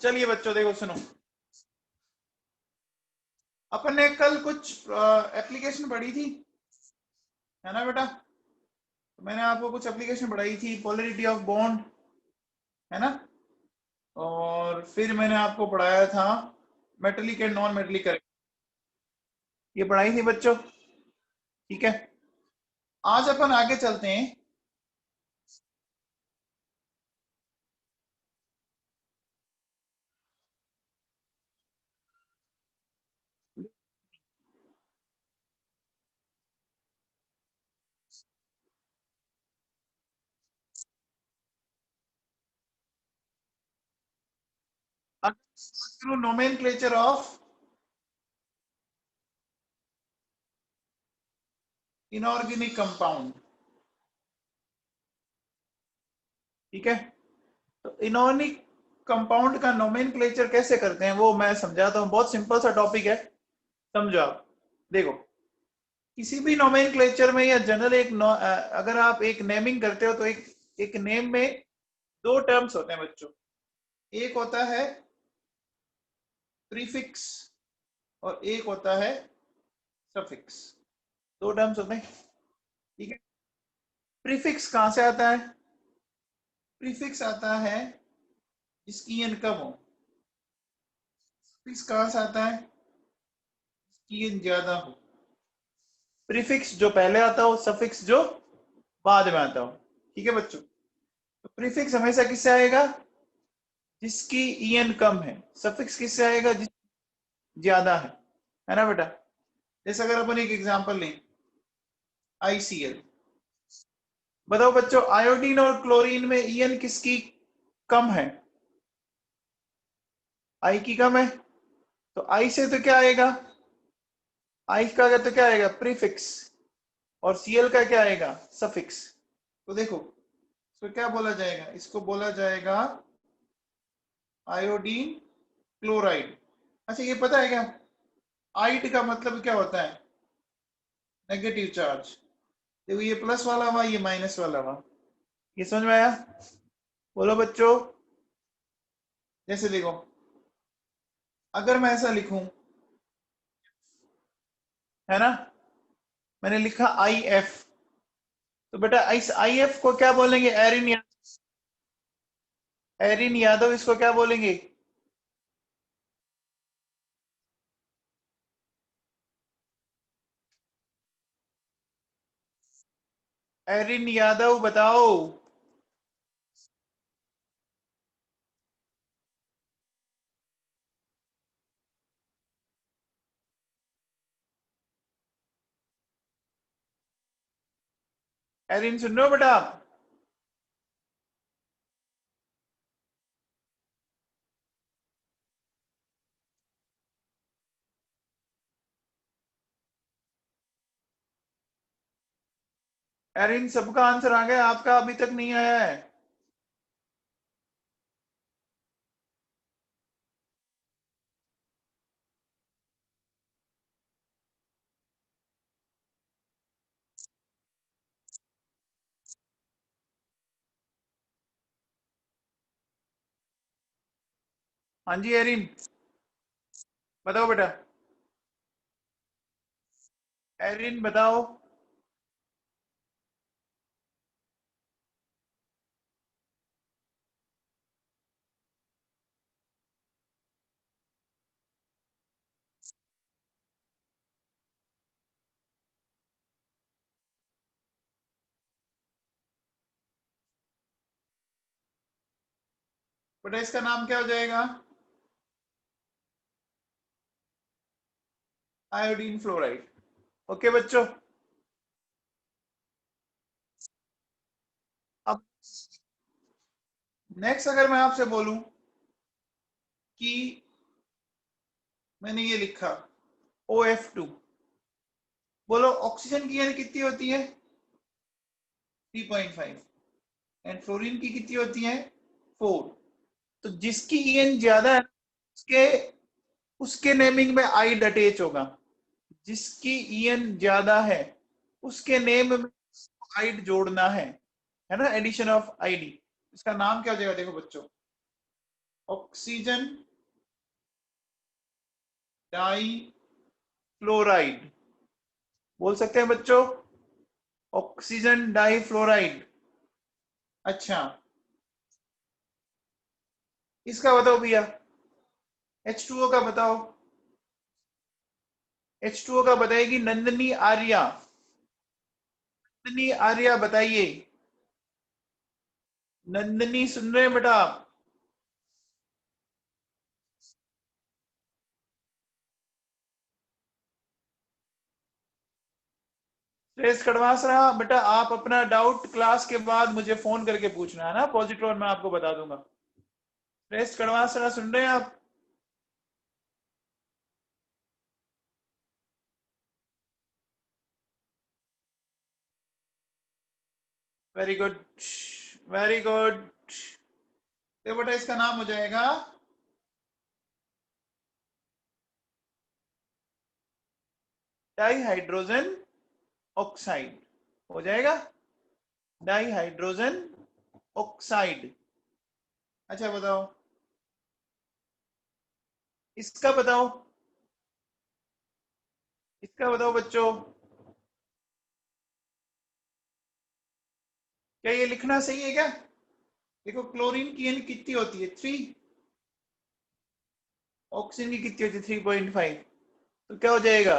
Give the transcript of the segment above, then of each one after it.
चलिए बच्चों देखो सुनो, अपन ने कल कुछ एप्लीकेशन पढ़ी थी, है ना बेटा? तो मैंने आपको कुछ एप्लीकेशन पढ़ाई थी, पोलरिटी ऑफ बॉन्ड, है ना? और फिर मैंने आपको पढ़ाया था metallic and non metallic current, ये पढ़ाई थी बच्चों, ठीक है? आज अपन आगे चलते हैं। नोमेनक्लेचर ऑफ इनऑर्गेनिक कंपाउंड, ठीक है? तो इनऑर्गेनिक कंपाउंड का नोमेनक्लेचर कैसे करते हैं वो मैं समझाता हूँ, बहुत सिंपल सा टॉपिक है, समझो आप। देखो, किसी भी नोमेनक्लेचर में या जनरल अगर आप एक नेमिंग करते हो तो एक नेम में दो टर्म्स होते हैं बच्चों। एक होता है प्रीफिक्स और एक होता है सफिक्स, दो टर्म्स होते हैं, ठीक है? प्रीफिक्स कहां से आता है? प्रीफिक्स आता है जिसकी एन कम हो। सफिक्स कहां से आता है? जिसकी एन ज्यादा हो। प्रीफिक्स जो पहले आता हो, सफिक्स जो बाद में आता हो, ठीक है बच्चों? तो प्रीफिक्स हमेशा किससे आएगा? जिसकी ईएन कम है। सफिक्स किससे आएगा? जिस ज्यादा है ना बेटा? जैसे अगर अपन एक एग्जांपल लें, ICl, बताओ बच्चों आयोडीन और क्लोरीन में ईएन किसकी कम है? आई की कम है, तो आई से तो क्या आएगा? आई का तो क्या आएगा? प्रीफिक्स। और Cl का क्या आएगा? सफिक्स। तो देखो इसको क्या बोला जाएगा? इसको बोला जाएगा आयोडीन क्लोराइड। अच्छा ये पता है क्या आइड का मतलब क्या होता है? Negative charge. देखो ये प्लस वाला हुआ, ये माइनस वाला हुआ, ये समझ में आया? बोलो बच्चों। जैसे देखो अगर मैं ऐसा लिखूं, है ना, मैंने लिखा IF, तो बेटा इस IF को क्या बोलेंगे? एरिन यादव इसको क्या बोलेंगे? एरिन यादव बताओ। एरिन सुन रहे हो बेटा आप? एरिन सबका आंसर आ गया, आपका अभी तक नहीं आया है। हाँ जी एरिन, बताओ बेटा। एरिन बताओ। बेटा इसका नाम क्या हो जाएगा? Iodine fluoride. ओके बच्चों, अब नेक्स्ट अगर मैं आपसे बोलूं कि मैंने ये लिखा OF2, बोलो ऑक्सीजन की यानी कितनी होती है? 3.5। एंड फ्लोरीन की कितनी होती है? 4। तो जिसकी ईएन ज्यादा है उसके उसके नेमिंग में आइड अटैच होगा। जिसकी ईएन ज्यादा है उसके नेम में आइड जोड़ना है ना? Addition of ID. इसका नाम क्या हो जाएगा? देखो बच्चों, ऑक्सीजन डाई फ्लोराइड बोल सकते हैं बच्चों, ऑक्सीजन डाई फ्लोराइड। अच्छा, इसका बताओ भैया, H2O का बताओ। H2O का बताएगी नंदनी आर्या। नंदनी आर्या बताइए। नंदनी सुन रहे हैं बेटा आप? श्रेष्ठ कड़वासरा बेटा, आप अपना डाउट क्लास के बाद मुझे फोन करके पूछना है ना, पॉजिट्रॉन मैं आपको बता दूंगा। श्रेष्ठ कड़वासरा सुन रहे हैं आप? Very good, very good. तो बेटा इसका नाम हो जाएगा डाईहाइड्रोजन ऑक्साइड, हो जाएगा डाईहाइड्रोजन ऑक्साइड। अच्छा बताओ, इसका बताओ, इसका बताओ बच्चों। क्या ये लिखना सही है क्या? देखो क्लोरीन की एन कितनी होती है? 3। ऑक्सीजन की कितनी होती है? 3.5। तो क्या हो जाएगा?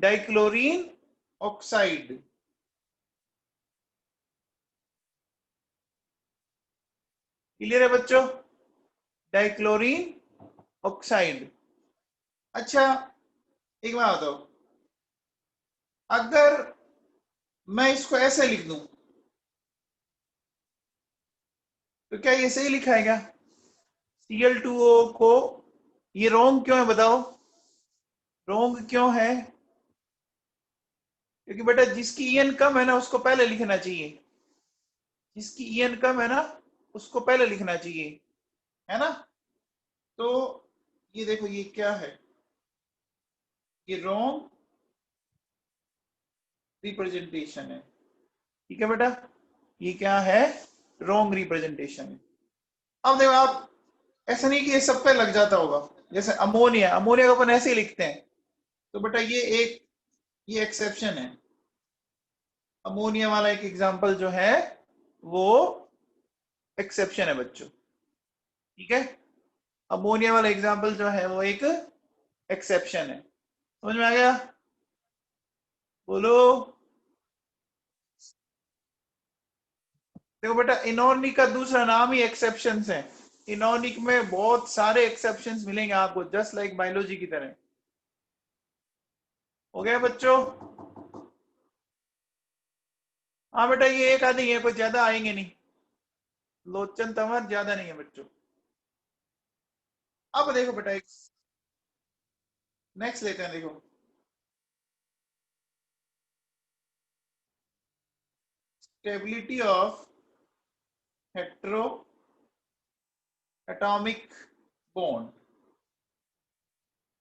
Dichlorine oxide. क्लियर है बच्चों? Dichlorine oxide. अच्छा, एक बात बताओ, अगर मैं इसको ऐसे लिख दूं तो क्या ये सही लिखा है क्या? Cl2O को ये रोंग क्यों है बताओ? रोंग क्यों है? क्योंकि बेटा जिसकी ईएन कम है ना उसको पहले लिखना चाहिए। जिसकी ईएन कम है ना उसको पहले लिखना चाहिए, है ना? तो ये देखो ये क्या है, ये रोंग रिप्रेजेंटेशन है। ठीक है बेटा, ये क्या है? रोंग रिप्रेजेंटेशन है। अब देखो आप, ऐसा नहीं कि ये सब पे लग जाता होगा। जैसे अमोनिया, अमोनिया को अपन ऐसे ही लिखते हैं, तो बेटा ये एक, ये एक्सेप्शन है। अमोनिया वाला एक एग्जांपल जो है वो एक्सेप्शन है बच्चों। ठीक है, अमोनिया वाला एग्जांपल जो है वो एक एक्सेप्शन है। समझ में आ गया? बोलो। देखो बेटा, इनऑर्निक का दूसरा नाम ही एक्सेप्शंस है। इनऑर्निक में बहुत सारे एक्सेप्शंस मिलेंगे आपको, जस्ट लाइक बायोलॉजी की तरह। हो गया बच्चों? हाँ बेटा, ये एक आधी है, कोई ज्यादा आएंगे नहीं। लोचन तंवर ज्यादा नहीं है बच्चों। अब देखो बेटा, एक नेक्स्ट लेते हैं। देखो, stability of hetero atomic bond.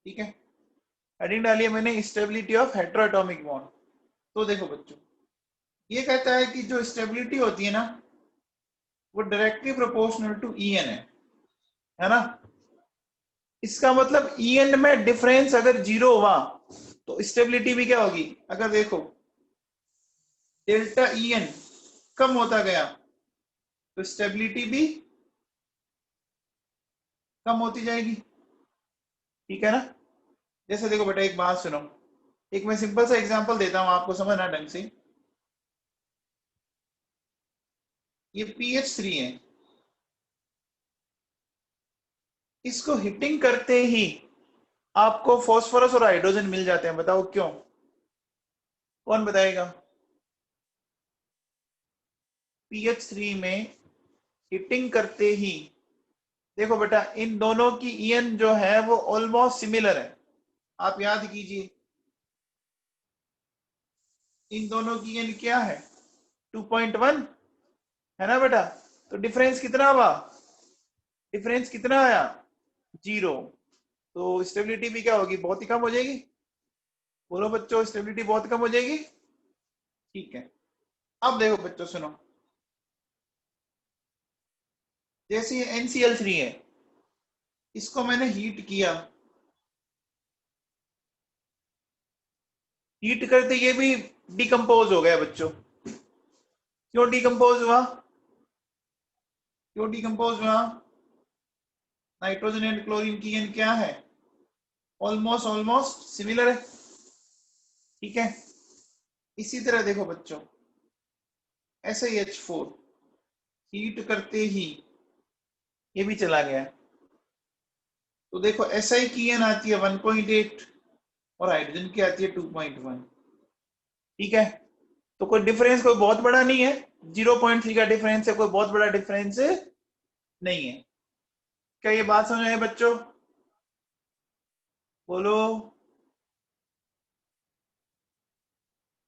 ठीक है, हेडिंग डाली है मैंने, stability of hetero atomic bond. तो देखो बच्चों, ये कहता है कि जो स्टेबिलिटी होती है ना वो डायरेक्टली प्रोपोर्शनल टू ईएन है ना? इसका मतलब ईएन में डिफरेंस अगर जीरो हुआ तो स्टेबिलिटी भी क्या होगी? अगर देखो डेल्टा ईएन कम होता गया तो स्टेबिलिटी भी कम होती जाएगी। ठीक है ना? जैसे देखो बेटा, एक बात सुनो, एक मैं सिंपल सा एग्जांपल देता हूं आपको समझना ढंग से। ये PH3 है, इसको हिटिंग करते ही आपको फॉस्फोरस और हाइड्रोजन मिल जाते हैं। बताओ क्यों? कौन बताएगा? PH3 में हिटिंग करते ही, देखो बेटा इन दोनों की ईएन जो है वो ऑलमोस्ट सिमिलर है। आप याद कीजिए, इन दोनों की ईएन क्या है? 2.1 है ना बेटा? तो डिफरेंस कितना हुआ? डिफरेंस कितना आया? जीरो। तो स्टेबिलिटी भी क्या होगी? बहुत ही कम हो जाएगी। बोलो बच्चों, स्टेबिलिटी बहुत कम हो जाएगी। ठीक है, अब देखो बच्चों सुनो, जैसे ये NCl3 है, इसको मैंने हीट किया, हीट करते ये भी डिकम्पोज हो गया बच्चों। क्यों डिकम्पोज हुआ? क्यों डिकम्पोज हुआ? नाइट्रोजन एंड क्लोरीन की एन क्या है? ऑलमोस्ट ऑलमोस्ट सिमिलर है, ठीक है। इसी तरह देखो बच्चों, SiH4 हीट करते ही ये भी चला गया। तो देखो Si की एन आती है 1.8 और हाइड्रोजन की आती है 2.1, ठीक है। तो कोई डिफरेंस कोई बहुत बड़ा नहीं है, 0.3 का डिफरेंस है, कोई बहुत बड़ा डिफरेंस नहीं है। क्या ये बात समझ आई बच्चों? बोलो।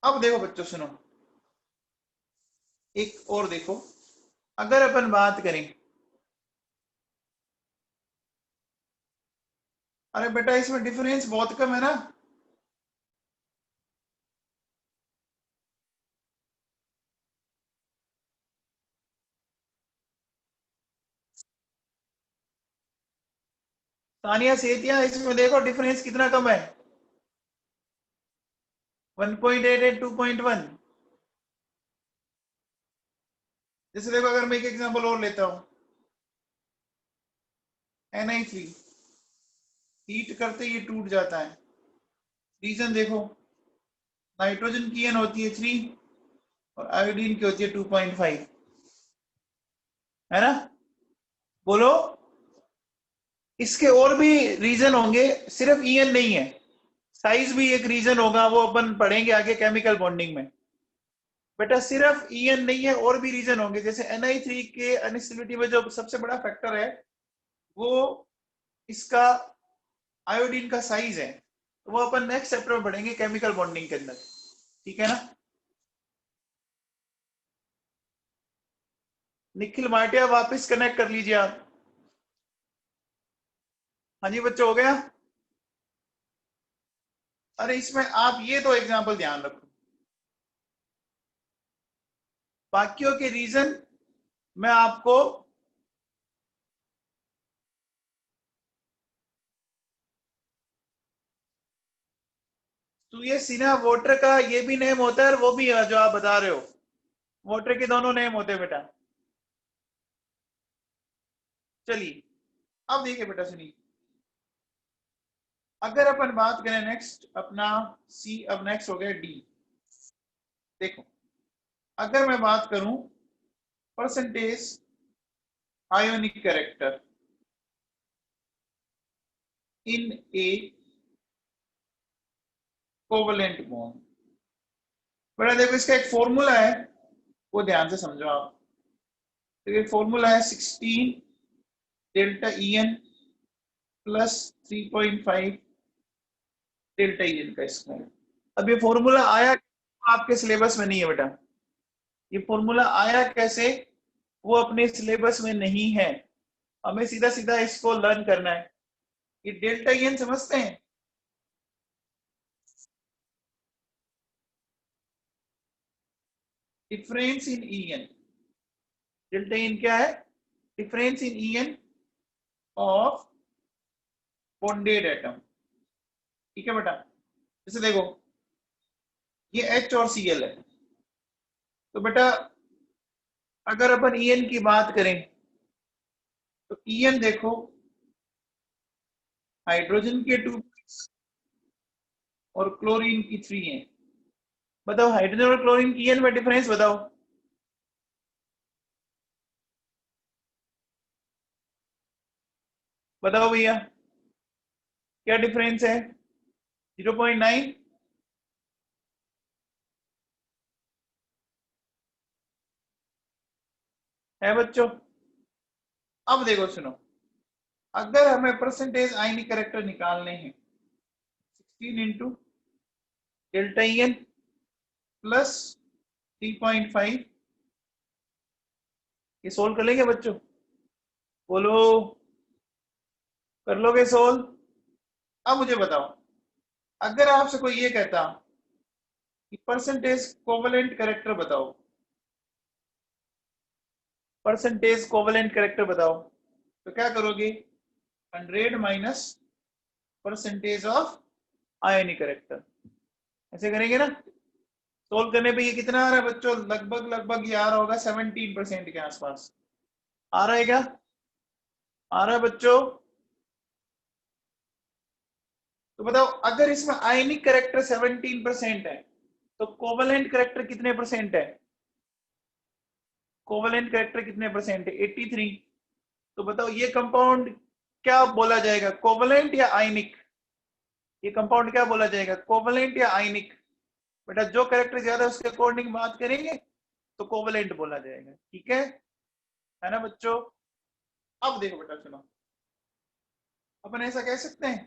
अब देखो बच्चों सुनो, एक और देखो, अगर अपन बात करें, अरे बेटा इसमें डिफरेंस बहुत कम है ना। सानिया सेतिया, इसमें देखो डिफरेंस कितना कम है, 1.8 एंड 2.1। जैसे देखो अगर मैं एक एग्जांपल और लेता हूं, Na3 हीट करते ये टूट जाता है। रीजन देखो, नाइट्रोजन की एन होती है 3 और आयोडीन की होती है 2.5, है ना? बोलो। इसके और भी रीजन होंगे, सिर्फ ईएन नहीं है, साइज भी एक रीजन होगा, वो अपन पढ़ेंगे आगे केमिकल बॉन्डिंग में। बेटा सिर्फ ईएन नहीं है, और भी रीजन होंगे। जैसे Na3 के अनस्टेबिलिटी में जो सबसे बड़ा फैक्टर है वो इसका आयोडीन का साइज है, तो वो अपन नेक्स्ट चैप्टर में पढ़ेंगे केमिकल बॉन्डिंग के अंदर, ठीक है ना। निखिल भाटिया वापस कनेक्ट कर लीजिए आप। हाँ जी बच्चों, हो गया? अरे इसमें आप ये तो एग्जांपल ध्यान रखो, बाकियों के रीजन मैं आपको तो ये सीना वाटर का ये भी नेम होता है और वो भी है जो आप बता रहे हो, वाटर के दोनों नेम होते हैं बेटा। चलिए अब देखिए बेटा सुनिए, अगर अपन बात करें नेक्स्ट अपना सी, अब नेक्स्ट हो गया डी। देखो अगर मैं बात करूं percentage ionic character in A covalent bond, बेटा देखो इसका एक फॉर्मूला है, वो ध्यान से समझो आप। तो ये फॉर्मूला है 16 delta E N plus 3.5 delta E N का स्क्वायर। अब ये फॉर्मूला आया आपके सिलेबस में नहीं है बेटा, ये फॉर्मूला आया कैसे, वो अपने सिलेबस में नहीं है, हमें सीधा सीधा इसको लर्न करना है। ये डेल्टा ई एन समझते हैं? Difference in E N, delta E N क्या है? Difference in E N of bonded atom, ठीक है बेटा। जैसे देखो ये H और Cl है, तो बेटा अगर अपन ई एन की बात करें तो ई एन देखो हाइड्रोजन के 2 और क्लोरीन की 3 है। बताओ हाइड्रोजन और क्लोरीन की एन में डिफरेंस बताओ। बताओ भैया क्या डिफरेंस है? 0.9। है बच्चों? अब देखो सुनो, अगर हमें परसेंटेज आयनिक कैरेक्टर निकालने हैं 16 into delta E N plus 3.5, ये सोल्व कर लेंगे बच्चों? बोलो, कर लोगे सोल्व? अब मुझे बताओ, अगर आपसे कोई ये कहता कि परसेंटेज कोवलेंट कैरेक्टर बताओ, परसेंटेज कोवलेंट कैरेक्टर बताओ, तो क्या करोगे? 100 minus percentage of ionic character, ऐसे करेंगे ना। सोल्व करने पे ये कितना आ रहा है बच्चों, लगभग लगभग ये आ रहा होगा 17% के आसपास। आ रहा है क्या, आ रहा है बच्चों? तो बताओ अगर इसमें आयनिक कैरेक्टर 17% है तो कोवेलेंट कैरेक्टर कितने परसेंट है? कोवेलेंट कैरेक्टर कितने परसेंट है? 83। तो बताओ ये कंपाउंड क्या बोला जाएगा, कोवेलेंट या आयनिक? ये कंपाउंड क्या बोला जाएगा, कोवेलेंट या आयनिक? बेटा जो कैरेक्टर ज्यादा है उसके अकॉर्डिंग बात करेंगे तो कोवेलेंट बोला जाएगा, ठीक है ना बच्चों? अब देखो बेटा सुनो, अपन ऐसा कह सकते हैं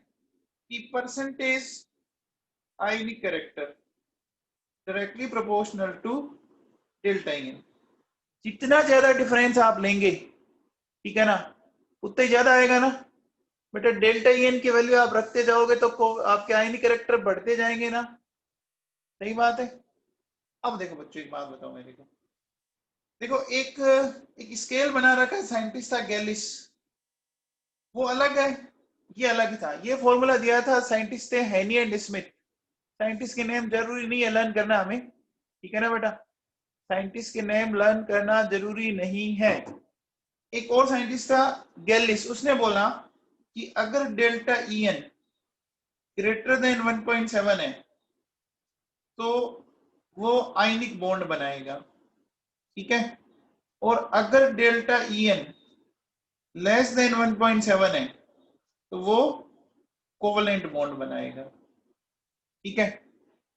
कि percentage ionic character directly proportional to delta N. जितना ज्यादा डिफरेंस आप लेंगे, ठीक है ना, उतना ही ज्यादा आएगा ना बेटा। डेल्टा एन की वैल्यू आप रखते जाओगे तो आपके आयनिक कैरेक्टर बढ़ते जाएंगे ना, सही बात है। अब देखो बच्चों एक बात बताओ मेरे को, देखो एक स्केल बना रखा है साइंटिस्ट था गैलिस, वो अलग है, ये अलग ही था। ये फॉर्मूला दिया था साइंटिस्ट थे हेनी एंड स्मिथ। साइंटिस्ट के नेम जरूरी नहीं है लर्न करना हमें, ठीक है ना बेटा, साइंटिस्ट के नेम लर्न करना जरूरी नहीं है। एक और साइंटिस्ट था गैलिस, उसने बोला कि अगर delta E N greater than 1.7 है तो वो आयनिक बॉन्ड बनाएगा, ठीक है। और अगर delta E N less than 1.7 है तो वो कोवलेंट बॉन्ड बनाएगा, ठीक है।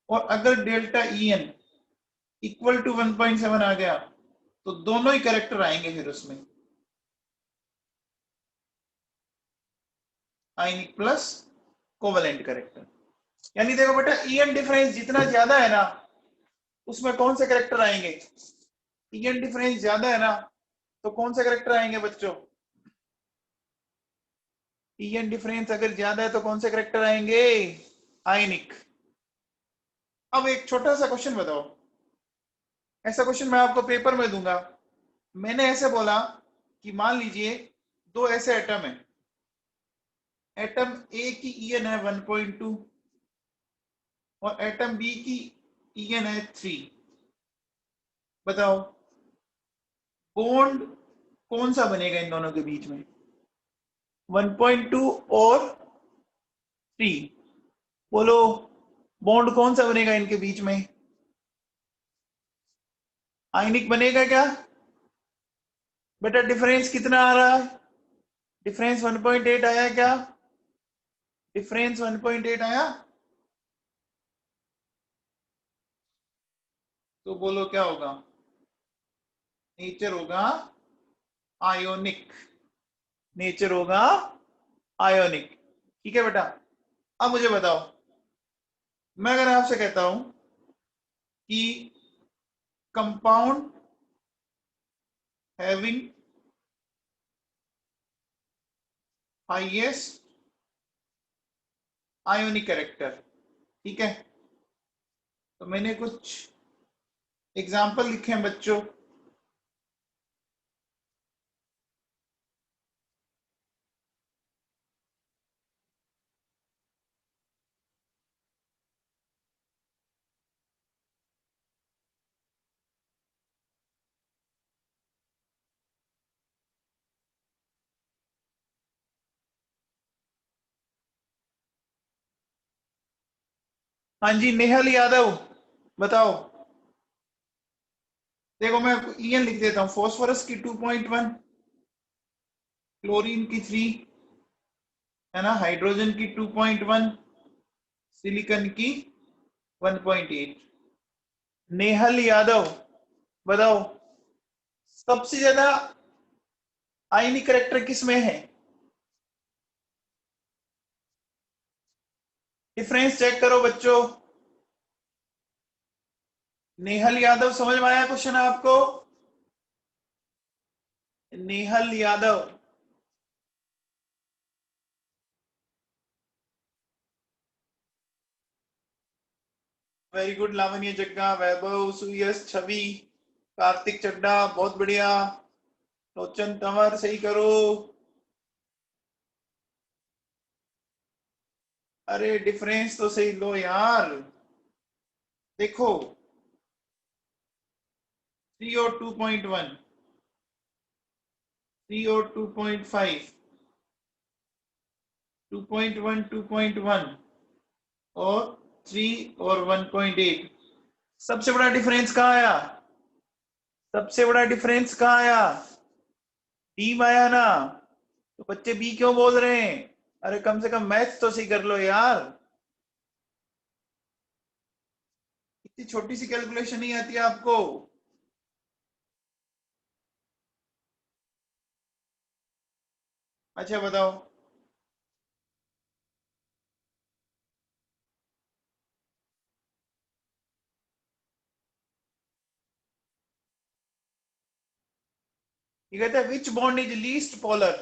और अगर delta E N equal to 1.7 आ गया तो दोनों ही कैरेक्टर आएंगे फिर उसमें, आयनिक प्लस कोवलेंट कैरेक्टर। यानी देखो बेटा ई एन डिफरेंस जितना ज्यादा है ना उसमें कौन से कैरेक्टर आएंगे, ई एन डिफरेंस ज्यादा है ना तो कौन से कैरेक्टर आएंगे बच्चों, ई एन डिफरेंस अगर ज्यादा है तो कौन से कैरेक्टर आएंगे, आयनिक। अब एक छोटा सा क्वेश्चन बताओ, ऐसा क्वेश्चन मैं आपको पेपर में दूंगा। मैंने ऐसे बोला कि मान लीजिए दो ऐसे एटम है, एटम ए की ईएन है 1.2 और एटम बी की ईएन है 3। बताओ बॉन्ड कौन सा बनेगा इन दोनों के बीच में, 1.2 और 3? बोलो बॉन्ड कौन सा बनेगा इनके बीच में, आयनिक बनेगा क्या? बेटा डिफरेंस कितना आ रहा है, डिफरेंस 1.8 आया क्या, डिफरेंस 1.8 आया? तो बोलो क्या होगा, नेचर होगा आयोनिक, नेचर होगा आयोनिक, ठीक है बेटा। अब मुझे बताओ, मैं अगर आपसे कहता हूं कि compound having highest ionic character, ठीक है, तो मैंने कुछ एग्जाम्पल लिखे हैं बच्चों। हाँ जी नेहल यादव बताओ। देखो मैं ईएन लिख देता हूं, फॉस्फोरस की 2.1, क्लोरीन की 3, है ना, हाइड्रोजन की 2.1, सिलिकॉन की 1.8। नेहल यादव बताओ सबसे ज्यादा आयनिक कैरेक्टर किस में है, डिफरेंस चेक करो बच्चों। नेहल यादव समझ में आया क्वेश्चन आपको, नेहल यादव? वेरी गुड लावण्य जग्गा, वैभव, सुयश, छवि, कार्तिक चड्डा, बहुत बढ़िया। लोचन तंवर सही करो। अरे डिफरेंस तो सही लो यार। देखो 3 और 2.1, 3 और 2.5, 2.1, 2.1 और 3 और 1.8। सबसे बड़ा डिफरेंस कहाँ आया? सबसे बड़ा डिफरेंस कहाँ आया? डी में आया ना। तो बच्चे बी क्यों बोल रहे हैं? अरे कम से कम मैथ तो सही कर लो यार। इतनी छोटी सी कैलकुलेशन नहीं आती है आपको? अच्छा बताओ। ये कहता है which bond is least polar.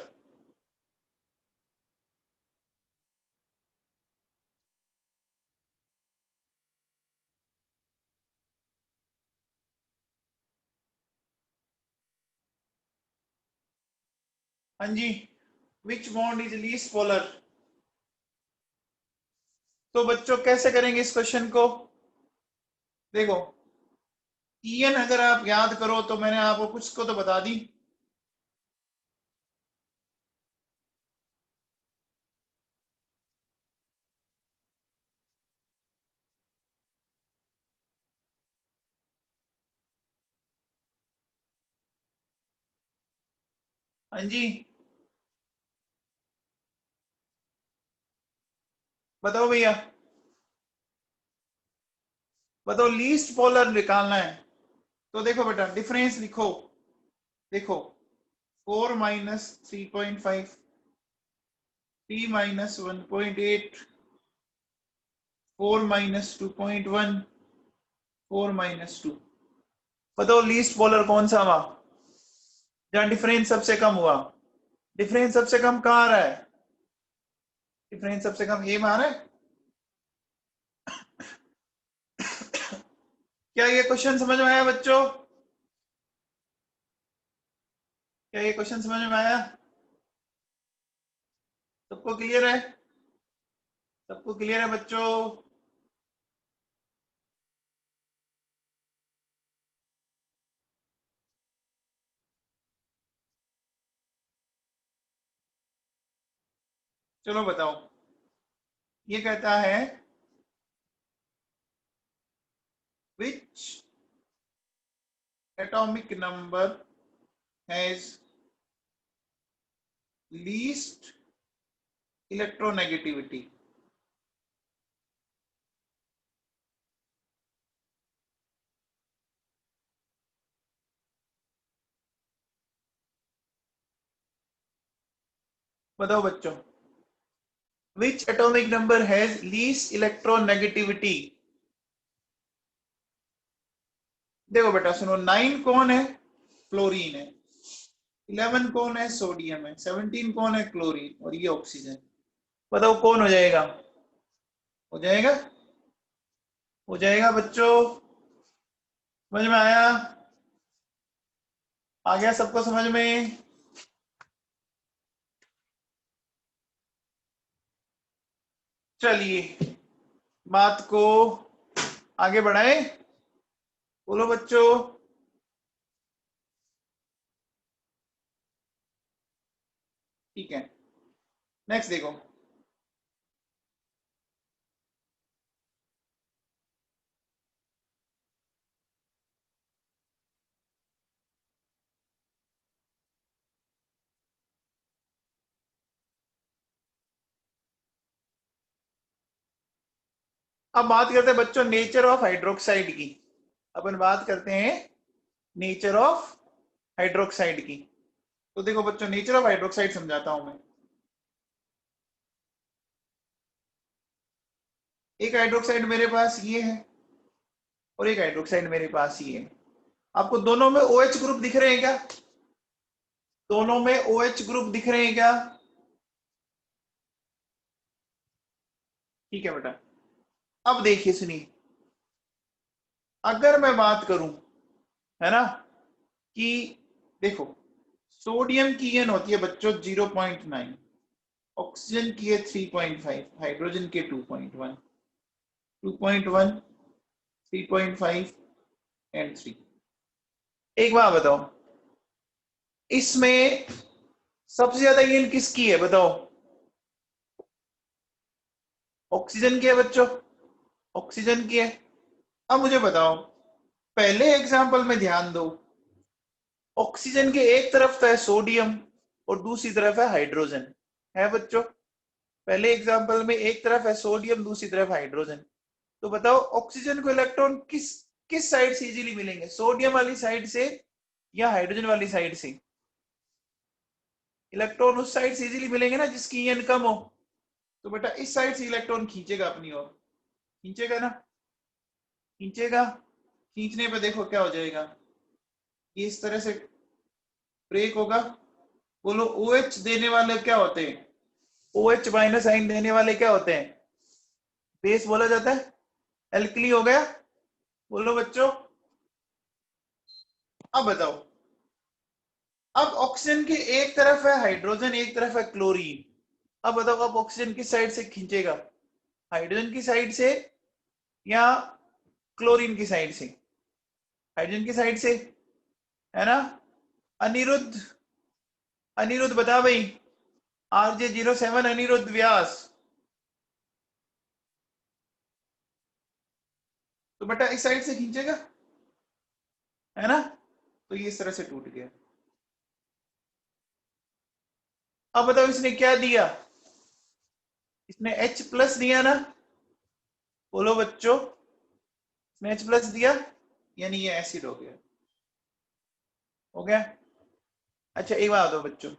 हाँ जी, which bond is least polar. तो बच्चों कैसे करेंगे इस क्वेश्चन को? देखो ईएन अगर आप याद करो तो मैंने आपको कुछ को तो बता दी। हाँ जी, बताओ भैया। बताओ लीस्ट पोलर निकालना है। तो देखो बेटा डिफरेंस लिखो। देखो 4 - 3.5, 3 - 1.8, 4 - 2.1, 4 - 2। बताओ लीस्ट पोलर कौन सा हुआ जहां डिफरेंस सबसे कम हुआ? डिफरेंस सबसे कम कहाँ आ रहा है? डिफरेंस सबसे कम ए में आ रहा है। क्या ये क्वेश्चन समझ में आया बच्चों? क्या ये क्वेश्चन समझ में आया? सबको क्लियर है? सबको क्लियर है बच्चों? चलो बताओ। ये कहता है which atomic number has least electronegativity. बताओ बच्चों, which atomic number has least electronegativity. देखो बेटा सुनो, 9 कौन है? फ्लोरीन है। 11 कौन है? सोडियम है। 17 कौन है? क्लोरीन। और ये ऑक्सीजन। बताओ कौन हो जाएगा? हो जाएगा? हो जाएगा बच्चों? समझ में आया? आ गया सबको समझ में? चलिए बात को आगे बढ़ाए। बोलो बच्चों। ठीक है, नेक्स्ट देखो। अब बात करते हैं बच्चों नेचर ऑफ हाइड्रोक्साइड की। अपन बात करते हैं नेचर ऑफ हाइड्रोक्साइड की। तो देखो बच्चों नेचर ऑफ हाइड्रोक्साइड समझाता हूं मैं। एक हाइड्रोक्साइड मेरे पास ये है और एक हाइड्रोक्साइड मेरे पास ये है। आपको दोनों में OH ग्रुप दिख रहे हैं क्या? दोनों में OH ग्रुप दिख रहे हैं क्या? ठीक है बेटा। अब देखिए सुनिए, अगर मैं बात करूं, है ना, कि देखो सोडियम की एन होती है बच्चों 0.9, ऑक्सीजन की है 3.5, हाइड्रोजन के 2.1, 2.1, 3.5 एंड 3। एक बात बताओ, इसमें सबसे ज्यादा ईएन किसकी है बताओ? ऑक्सीजन की है बच्चों, ऑक्सीजन की है। अब मुझे बताओ, पहले एग्जाम्पल में ध्यान दो, ऑक्सीजन के एक तरफ तो है सोडियम और दूसरी तरफ है हाइड्रोजन, है बच्चों? पहले एग्जाम्पल में एक तरफ है सोडियम, दूसरी तरफ हाइड्रोजन। तो बताओ ऑक्सीजन को इलेक्ट्रॉन किस किस साइड से इजीली मिलेंगे, सोडियम वाली साइड से या हाइड्रोजन वाली साइड से? इलेक्ट्रॉन उस साइड से इजीली मिलेंगे ना जिसकी ईएन कम हो। तो बेटा इस साइड से इलेक्ट्रॉन खींचेगा अपनी ओर, खींचेगा ना, खींचेगा। खींचने पे देखो क्या हो जाएगा, ये इस तरह से ब्रेक होगा। बोलो OH देने वाले क्या होते हैं? OH माइनस साइन देने वाले क्या होते हैं? बेस बोला जाता है। एल्कली हो गया। बोलो बच्चों, अब बताओ, अब ऑक्सीजन के एक तरफ है हाइड्रोजन, एक तरफ है क्लोरीन। अब बताओ, अब ऑक्सीजन किस साइड से खींचेगा, हाइड्रोजन की साइड से या क्लोरीन की साइड से? हाइड्रोजन की साइड से, है ना? अनिरुद्ध, अनिरुद्ध बता भाई, RJ07 अनिरुद्ध व्यास। तो बेटा इस साइड से खींचेगा, है ना? तो ये इस तरह से टूट गया। अब बताओ इसने क्या दिया, इसने H प्लस दिया ना? बोलो बच्चों, इसने H प्लस दिया, यानी ये एसिड हो गया, हो गया। अच्छा एक बात बताओ बच्चों,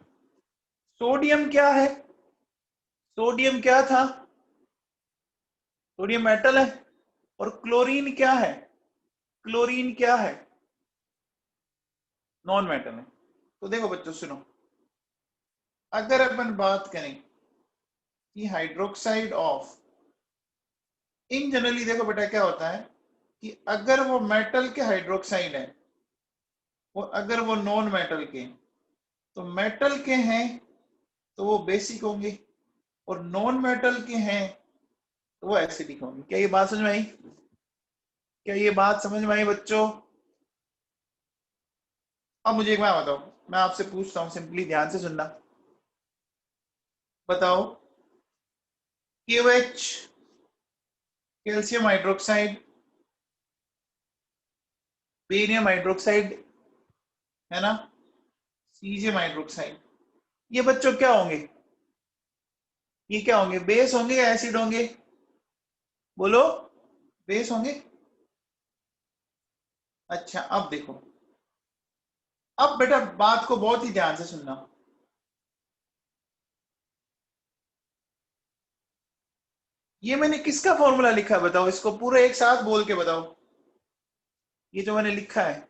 सोडियम क्या है? सोडियम क्या था? सोडियम मेटल है। और क्लोरीन क्या है? क्लोरीन क्या है? नॉन मेटल है। तो देखो बच्चों सुनो, अगर अपन बात करें कि हाइड्रोक्साइड ऑफ, इन जनरली देखो बेटा क्या होता है कि अगर वो मेटल के हाइड्रोक्साइड है और अगर वो नॉन मेटल के, तो मेटल के हैं तो वो बेसिक होंगे और नॉन मेटल के हैं तो वो एसिडिक होंगे। क्या ये बात समझ में आई? क्या ये बात समझ में आई बच्चों? अब मुझे एक बात बताओ, मैं आपसे पूछता हूं, सिंपली ध्यान से सुनना। बताओ, KOH calcium hydroxide, barium hydroxide, है ना, सीजियम हाइड्रोक्साइड, ये बच्चों क्या होंगे? ये क्या होंगे, बेस होंगे या एसिड होंगे? बोलो, बेस होंगे। अच्छा अब देखो, अब बेटा बात को बहुत ही ध्यान से सुनना। ये मैंने किसका फॉर्मूला लिखा है बताओ, इसको पूरा एक साथ बोल के बताओ, ये जो मैंने लिखा है।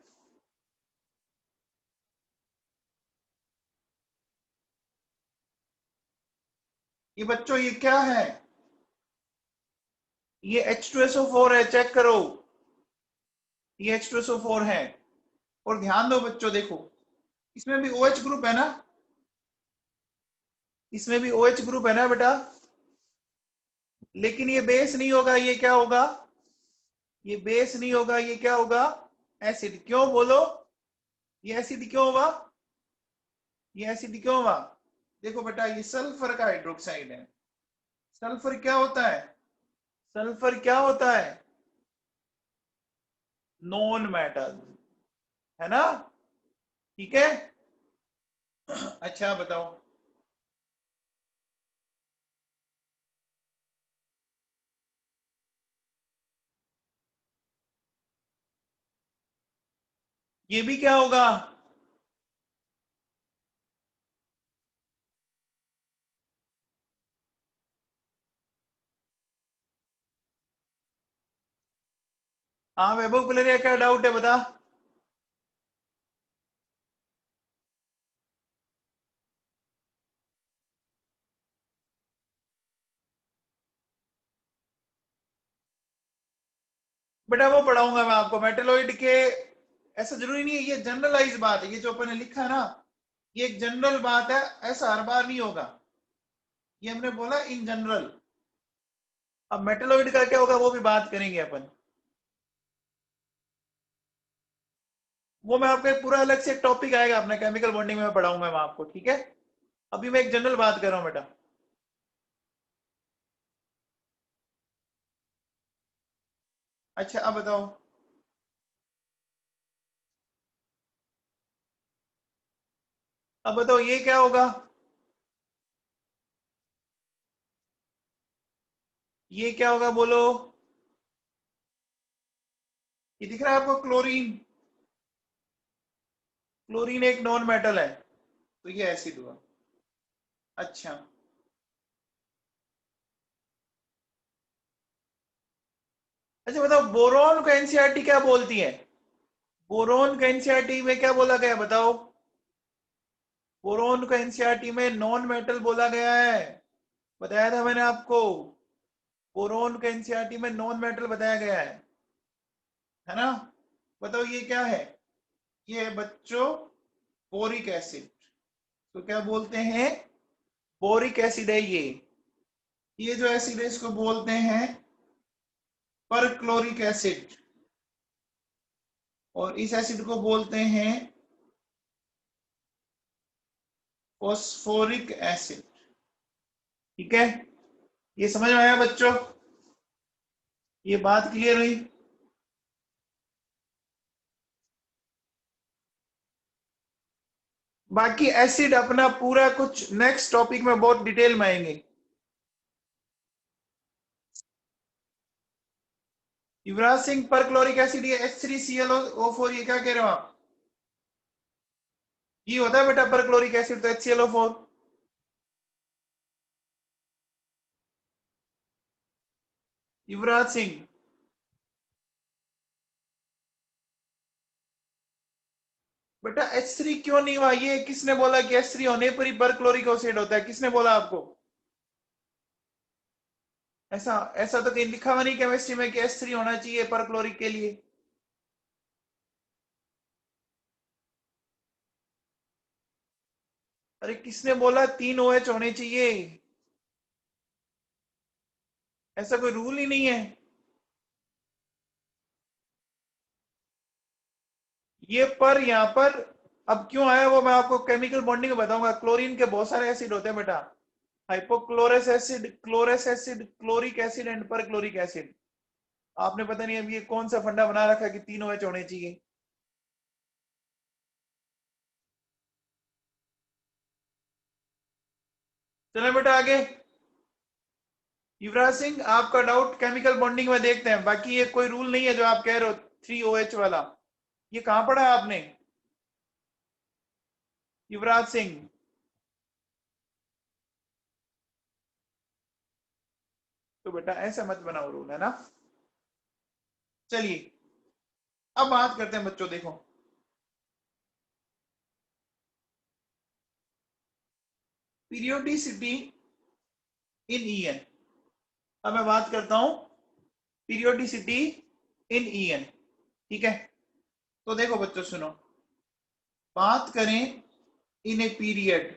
ये बच्चों ये क्या है? ये H2SO4 है, चेक करो, ये H2SO4 है। और ध्यान दो बच्चों, देखो इसमें भी OH ग्रुप है ना, इसमें भी OH ग्रुप है ना बेटा, लेकिन ये बेस नहीं होगा, ये क्या होगा? ये बेस नहीं होगा, ये क्या होगा? एसिड। क्यों बोलो, ये एसिड क्यों होगा? ये एसिड क्यों होगा? देखो बेटा ये सल्फर का हाइड्रोक्साइड है। सल्फर क्या होता है? सल्फर क्या होता है? नॉन मेटल, है ना? ठीक है। अच्छा बताओ, ये भी क्या होगा? हाँ वैभव कलरिया, क्या डाउट है बता। बेटा वो पढ़ाऊंगा मैं आपको मेटेलॉइड के, ऐसा जरूरी नहीं है, ये जनरलाइज बात है, ये जो अपन ने लिखा है ना, ये एक जनरल बात है, ऐसा हर बार नहीं होगा। ये हमने बोला इन जनरल। अब मेटलोइड का क्या होगा वो भी बात करेंगे अपन। वो मैं आपको एक पूरा अलग से एक टॉपिक आएगा अपने केमिकल बॉन्डिंग में पढ़ाऊंगा मैं आपको, ठीक है। अभी मैं एक जनरल बात कर रहा हूं बेटा। अच्छा अब बताओ, अब बताओ ये क्या होगा? ये क्या होगा बोलो? ये दिख रहा है आपको? क्लोरीन। क्लोरीन एक नॉन मेटल है, तो ये एसिड हुआ। अच्छा, अच्छा बताओ बोरोन को एनसीईआरटी क्या बोलती है? बोरोन को एनसीईआरटी में क्या बोला गया बताओ? बोरोन को एनसीईआरटी में नॉन मेटल बोला गया है, बताया था मैंने आपको। बोरोन को एनसीईआरटी में नॉन मेटल बताया गया है ना? बताओ ये क्या है? ये है बच्चों बोरिक एसिड। तो क्या बोलते हैं? बोरिक एसिड है ये। ये जो एसिड है इसको बोलते हैं परक्लोरिक एसिड, और इस एसिड को बोलते हैं फॉस्फोरिक एसिड। ठीक है, ये समझ में आया बच्चों? ये बात क्लियर हुई? बाकी एसिड अपना पूरा कुछ नेक्स्ट टॉपिक में बहुत डिटेल में आएंगे। युवराज सिंह, परक्लोरिक एसिड ये H3ClO4, ये क्या कह रहे हो आप? ये होता है बेटा परक्लोरिक एसिड, तो HClO4। युवराज सिंह, बेटा H3 क्यों नहीं हुआ? ये किसने बोला कि H3 होने पर ही परक्लोरिक एसिड होता है? किसने बोला आपको? ऐसा ऐसा तो कहीं लिखा हुआ नहीं केमिस्ट्री में कि H3 होना चाहिए परक्लोरिक के लिए। अरे किसने बोला 3 OH होने चाहिए? ऐसा कोई रूल ही नहीं है। ये पर यहाँ पर अब क्यों आया वो मैं आपको केमिकल बॉन्डिंग में बताऊंगा। क्लोरीन के बहुत सारे एसिड होते हैं बेटा। Hypochlorous acid, chlorous acid, chloric acid and perchloric acid. आपने पता नहीं अब ये कौन सा फंडा बना रखा है कि 3 OH होने चाहिए। चलो बेटा आगे। युवराज सिंह, आपका डाउट केमिकल बॉन्डिंग में देखते हैं, बाकी ये कोई रूल नहीं है जो आप कह रहे हो 3 OH वाला। ये कहां पढ़ा है आपने? युवराज सिंह, तो बेटा ऐसा मत बनाओ रूल, है ना? चलिए अब बात करते हैं बच्चों, देखो पीरियोडिसिटी इन ईएन। अब मैं बात करता हूं पीरियोडिसिटी इन ईएन, ठीक है। तो देखो बच्चों सुनो, बात करें इन ए पीरियड,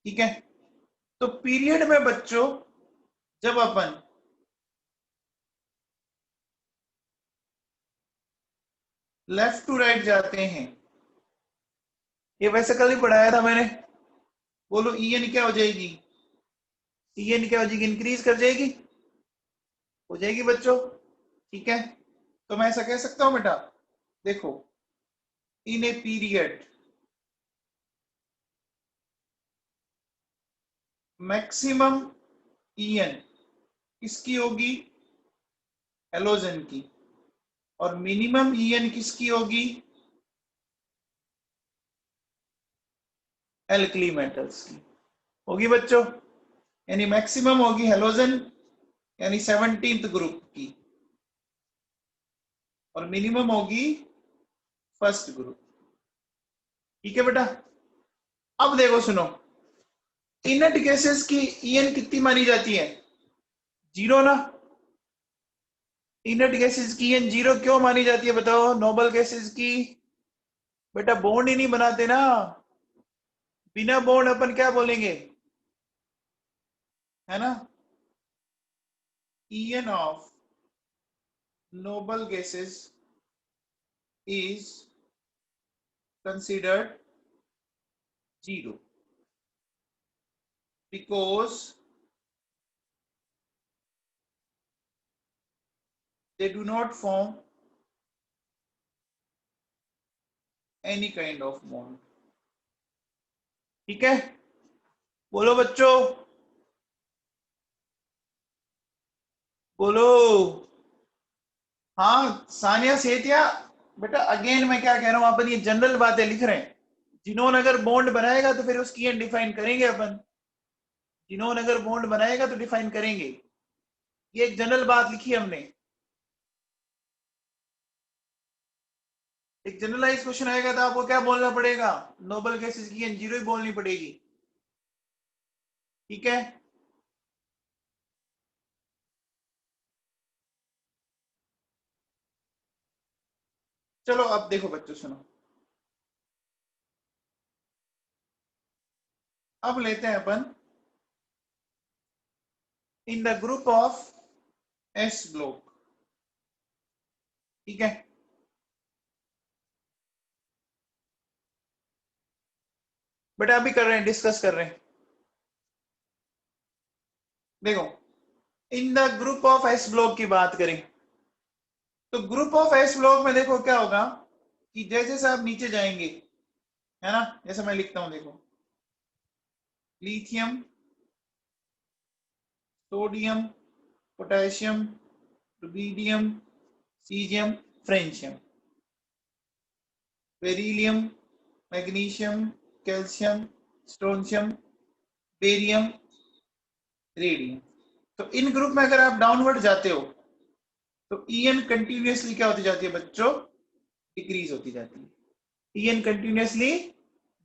ठीक है। तो पीरियड में बच्चों जब अपन लेफ्ट टू राइट जाते हैं, ये वैसे कल ही पढ़ाया था मैंने। बोलो ईएन क्या हो जाएगी? ईएन क्या हो जाएगी? इंक्रीज कर जाएगी, हो जाएगी बच्चों, ठीक है। तो मैं ऐसा कह सकता हूं बेटा, देखो इन ए पीरियड मैक्सिमम ईएन किसकी होगी? हेलोजन की। और मिनिमम ईएन किसकी होगी? एल्कली मेटल्स की होगी बच्चों। यानी मैक्सिमम होगी हेलोजन, यानी 17th ग्रुप की, और मिनिमम होगी फर्स्ट ग्रुप। ठीक है बेटा। अब देखो सुनो, इनर्ट गैसेस की ईएन कितनी मानी जाती है? 0 ना। इनर्ट गैसेस की ईएन 0 क्यों मानी जाती है बताओ? नोबल गैसेस की बेटा बॉन्ड ही नहीं बनाते ना। बिना बॉन्ड अपन क्या बोलेंगे? है ना, En of noble gases is considered 0 because they do not form any kind of bond. ठीक है, बोलो बच्चों, बोलो। हाँ सानिया सेतिया, बेटा अगेन मैं क्या कह रहा हूं, अपन ये जनरल बातें लिख रहे हैं। जिन्होंने अगर बॉन्ड बनाएगा तो फिर उसकी एंड डिफाइन करेंगे अपन, जिन्होंने अगर बॉन्ड बनाएगा तो डिफाइन करेंगे। ये एक जनरल बात लिखी हमने। एक जनरलाइज क्वेश्चन आएगा तो आपको क्या बोलना पड़ेगा, नोबल गैसेस की एंड जीरो ही बोलनी पड़ेगी। ठीक है, चलो अब देखो बच्चों सुनो, अब लेते हैं अपन in the group of S block. ठीक है, बेटा अभी कर रहे हैं, डिस्कस कर रहे हैं। देखो इन the group of S block की बात करें तो ग्रुप ऑफ एस ब्लॉक में देखो क्या होगा कि जैसे जैसे आप नीचे जाएंगे, है ना, जैसे मैं लिखता हूं देखो, lithium, sodium, potassium, rubidium, caesium, francium, beryllium, magnesium, calcium, strontium, barium, radium. तो इन ग्रुप में अगर आप डाउनवर्ड जाते हो तो ईएन कंटिन्यूअसली क्या होती जाती है बच्चों, डिक्रीज होती जाती है। ईएन कंटिन्यूअसली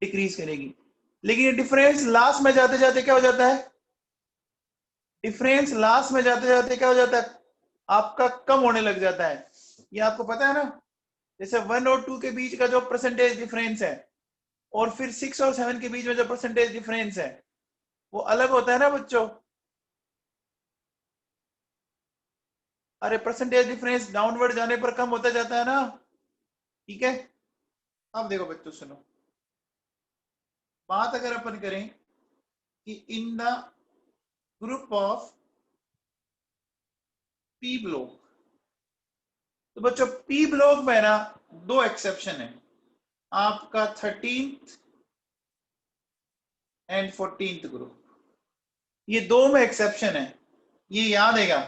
डिक्रीज करेगी, लेकिन ये डिफरेंस लास्ट में जाते जाते क्या हो जाता है, डिफरेंस लास्ट में जाते जाते क्या हो जाता है, आपका कम होने लग जाता है। ये आपको पता है ना, जैसे 1 और 2 के बीच का जो परसेंटेज डिफरेंस है और फिर 6 और 7 के बीच में जो परसेंटेज डिफरेंस है वो अलग होता है ना बच्चों। अरे परसेंटेज डिफरेंस डाउनवर्ड जाने पर कम होता जाता है ना। ठीक है, अब देखो बच्चों सुनो, बात अगर अपन करें कि इन the group of P block, तो बच्चों पी ब्लॉक में ना दो एक्सेप्शन है, आपका 13th एंड 14th ग्रुप, ये दो में एक्सेप्शन है, ये याद है क्या।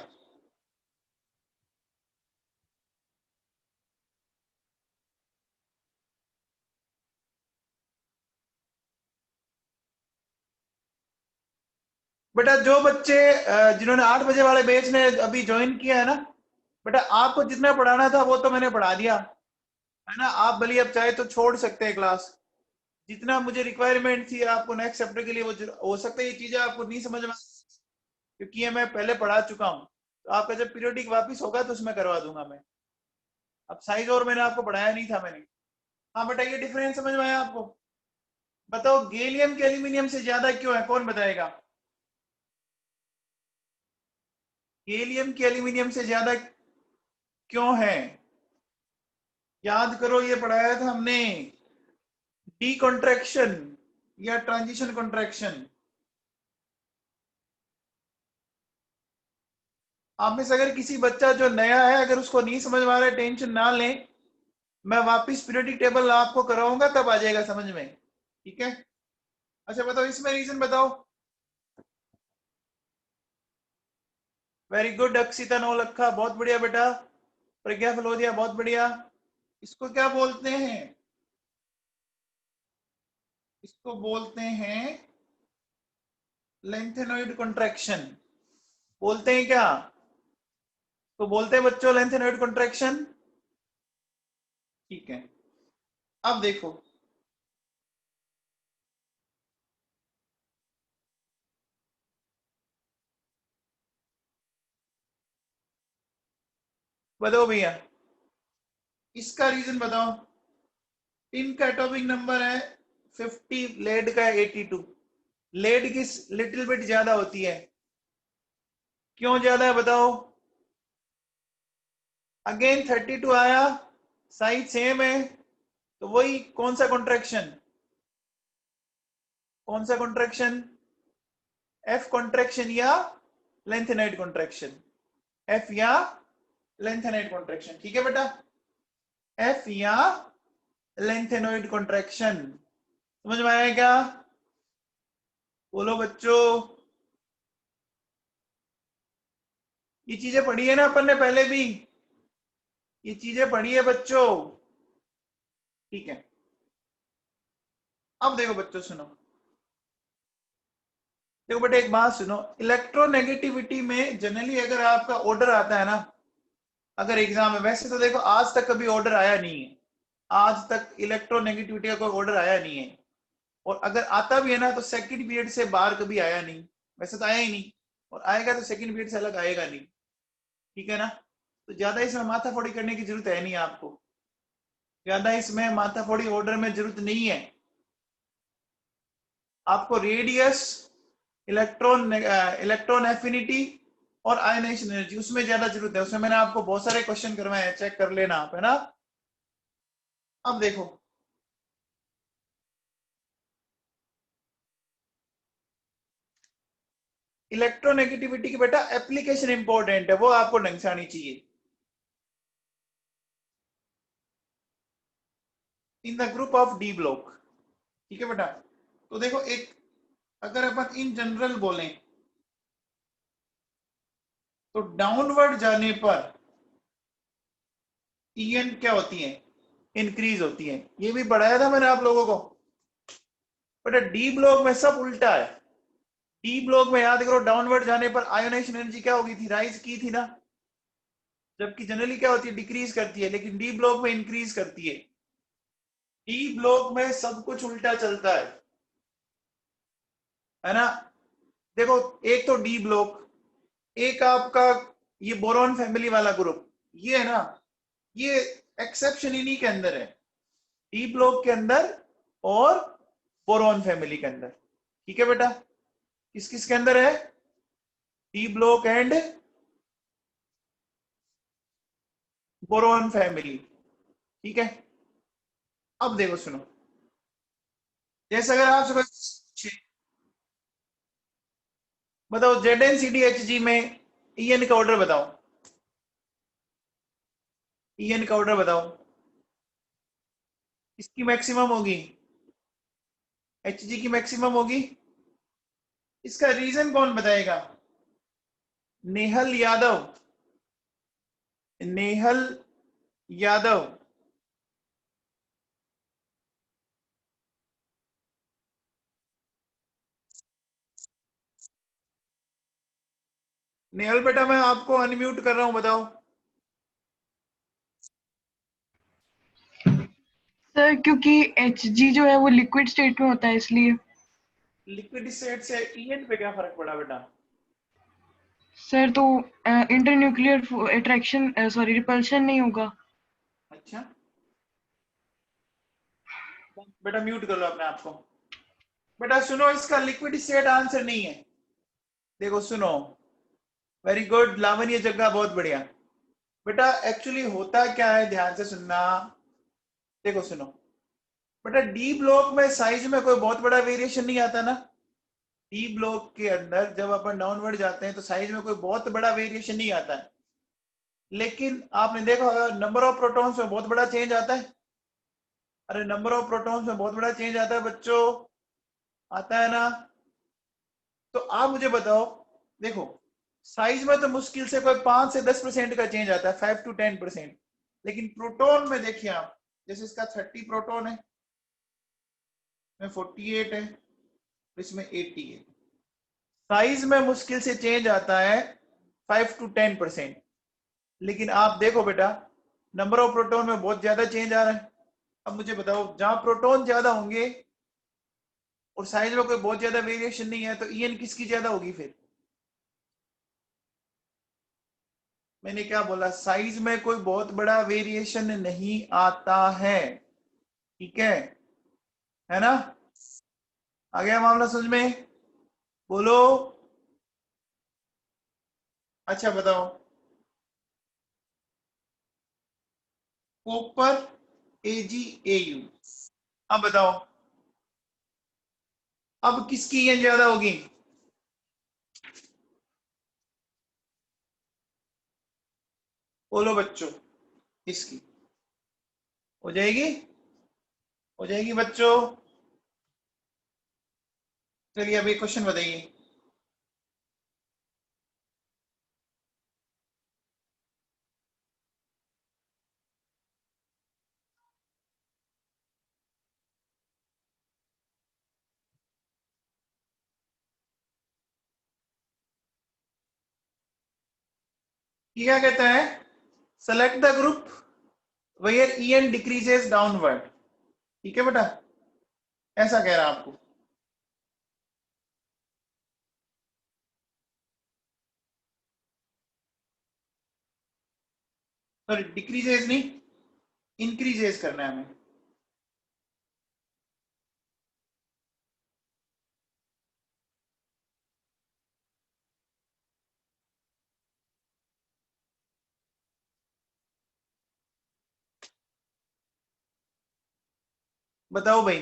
बेटा जो बच्चे जिन्होंने 8 बजे वाले बैच ने अभी ज्वाइन किया है ना, बेटा आपको जितना पढ़ाना था वो तो मैंने पढ़ा दिया है ना। आप भले अब चाहे तो छोड़ सकते हैं क्लास, जितना मुझे रिक्वायरमेंट थी आपको नेक्स्ट चैप्टर के लिए, वो हो सकता है ये चीजें आपको नहीं समझ में, क्योंकि ये मैं पहले पढ़ा चुका हूँ। तो आपका जब पीरियोडिक वापस होगा तो उसमें करवा दूंगा मैं। अब साइज और मैंने आपको पढ़ाया नहीं था मैंने। हाँ बेटा ये डिफरेंस समझ में आया आपको। बताओ गैलियम के एल्यूमिनियम से ज्यादा क्यों है, कौन बताएगा। गैलियम के एल्यूमिनियम से ज्यादा क्यों है, याद करो ये पढ़ाया था हमने, डी कॉन्ट्रैक्शन या ट्रांजिशन कॉन्ट्रैक्शन। आप में से अगर किसी बच्चा जो नया है अगर उसको नहीं समझ में आ रहा है, टेंशन ना लें, मैं वापिस पीरियोडिक टेबल आपको कराऊंगा तब आ जाएगा समझ में। ठीक है, अच्छा बताओ इसमें रीजन बताओ। वेरी गुड अक्षिता नौलखा, बहुत बढ़िया बेटा। प्रज्ञा फलोदिया बहुत बढ़िया। इसको क्या बोलते हैं, इसको बोलते हैं लेंथेनॉइड कॉन्ट्रैक्शन, बोलते हैं क्या, तो बोलते हैं बच्चों लेंथेनॉइड कॉन्ट्रैक्शन। ठीक है, अब देखो बताओ भैया, इसका रीजन बताओ। टिन का एटॉमिक नंबर है 50, लेड का 82, लेड की लिटिल बिट ज्यादा होती है, क्यों ज्यादा है बताओ? अगेन 32 आया, साइज सेम है, तो वही कौन सा कॉन्ट्रैक्शन? कौन सा कॉन्ट्रैक्शन? एफ कॉन्ट्रैक्शन या लेंथेनाइड कॉन्ट्रैक्शन? एफ या लेंथेनाइड कॉन्ट्रैक्शन, ठीक है बेटा? एफ या लेंथेनोइड कॉन्ट्रैक्शन। समझ में आया क्या? बोलो बच्चों। ये चीजें पढ़ी है ना अपन ने पहले भी, ये चीजें पढ़ी है बच्चों, ठीक है? अब देखो बच्चों सुनो, देखो बेटा एक बात सुनो, इलेक्ट्रोनेगेटिविटी में जनरली अगर आपका ऑर्डर आता है ना, अगर एग्जाम में, वैसे तो देखो आज तक कभी ऑर्डर आया नहीं है, आज तक इलेक्ट्रोनेगेटिविटी का कोई ऑर्डर आया नहीं है, और अगर आता भी है ना तो सेकंड पीरियड से बाहर कभी आया नहीं, वैसे तो आया ही नहीं, और आएगा तो सेकंड पीरियड से अलग आएगा नहीं, ठीक है ना? तो ज्यादा इसमें माथाफोड़ी करने की जरूरत है नहीं आपको, ज्यादा इसमें माथाफोड़ी ऑर्डर में जरूरत नहीं है। आपको रेडियस, इलेक्ट्रॉन एफिनिटी और आयनाइजेशन एनर्जी, उसमें ज्यादा जरूरत है, उसमें मैंने आपको बहुत सारे क्वेश्चन करवाए हैं, चेक कर लेना आप, है ना? अब देखो, इलेक्ट्रोनेगेटिविटी की बेटा एप्लीकेशन इंपॉर्टेंट है, वो आपको ढंग से आनी चाहिए। इन the group of D block, ठीक है बेटा? तो देखो एक, अगर अपन इन जनरल बोलें तो डाउनवर्ड जाने पर ईएन क्या होती है? इंक्रीज होती है, ये भी पढ़ाया था मैंने आप लोगों को। बेटा डी ब्लॉक में सब उल्टा है, डी ब्लॉक में याद करो डाउनवर्ड जाने पर आयोनाइजेशन एनर्जी क्या होगी थी? राइज की थी ना, जबकि जनरली क्या होती है? डिक्रीज करती है, लेकिन डी ब्लॉक में इंक्रीज करती है। डी ब्लॉक में सब कुछ उल्टा चलता है ना? देखो एक तो डी ब्लॉक, एक आपका ये बोरॉन फैमिली वाला ग्रुप, ये है ना, ये एक्सेप्शन इन्हीं के अंदर है, डी ब्लॉक के अंदर और बोरॉन फैमिली के अंदर, ठीक है बेटा? किस किस के अंदर है? D block and boron family, ठीक है? अब देखो सुनो, जैसे अगर आपसे कोई पूछे, बताओ Z N C D H G में ईएन का ऑर्डर बताओ, ईएन का ऑर्डर बताओ, इसकी मैक्सिमम होगी, एच जी की मैक्सिमम होगी। इसका रीजन कौन बताएगा? नेहल यादव, नेहल यादव। नेहल बेटा मैं आपको अनम्यूट कर रहा हूं, बताओ। सर क्योंकि एच जी जो है वो लिक्विड स्टेट में होता है इसलिए। लिक्विड स्टेट से ईएन पे क्या फर्क पड़ा बेटा? सर तो इंटरन्यूक्लियर अट्रैक्शन सॉरी रिपल्शन नहीं होगा। अच्छा, बेटा म्यूट कर लो अपने आप को। बेटा सुनो, इसका लिक्विड स्टेट आंसर नहीं है, देखो सुनो, वेरी गुड लावण्य जग्गा, बहुत बढ़िया बेटा। एक्चुअली होता क्या है, ध्यान से सुनना, देखो सुनो बेटा, डी ब्लॉक में साइज में कोई बहुत बड़ा वेरिएशन नहीं आता ना, डी ब्लॉक के अंदर जब अपन डाउनवर्ड जाते हैं तो साइज में कोई बहुत बड़ा वेरिएशन नहीं आता है, लेकिन आपने देखा होगा नंबर ऑफ प्रोटॉन्स में बहुत बड़ा चेंज आता है। अरे नंबर ऑफ प्रोटॉन्स में बहुत बड़ा चेंज आता है बच्चों, आता है ना? तो आप मुझे बताओ, देखो साइज में तो मुश्किल से कोई 5 से 10% का चेंज आता है, 5 to 10%, लेकिन प्रोटोन में देखिए आप, जैसे इसका 30 प्रोटोन है, इसमें 48 है, इसमें 80 है, साइज में मुश्किल से चेंज आता है 5 to 10%, लेकिन आप देखो बेटा नंबर ऑफ प्रोटोन में बहुत ज्यादा चेंज आ रहा है। अब मुझे बताओ, जहां प्रोटोन ज्यादा होंगे और साइज में कोई बहुत ज्यादा वेरिएशन नहीं है, तो ईएन किसकी ज्यादा होगी फिर? मैंने क्या बोला, साइज में कोई बहुत बड़ा वेरिएशन नहीं आता है, ठीक है ना? आ गया मामला समझ में? बोलो। अच्छा बताओ, कॉपर AgAu। अब बताओ, अब किसकी एन ज्यादा होगी? बोलो बच्चों, इसकी हो जाएगी, हो जाएगी बच्चों। चलिए अब एक क्वेश्चन बताइए। ये क्या कहता है? Select the group where En decreases downward. ठीक है बेटा, ऐसा कह रहा है आपको। सॉरी, डिक्रीजेस नहीं, इंक्रीजेस करना है हमें। बताओ भाई,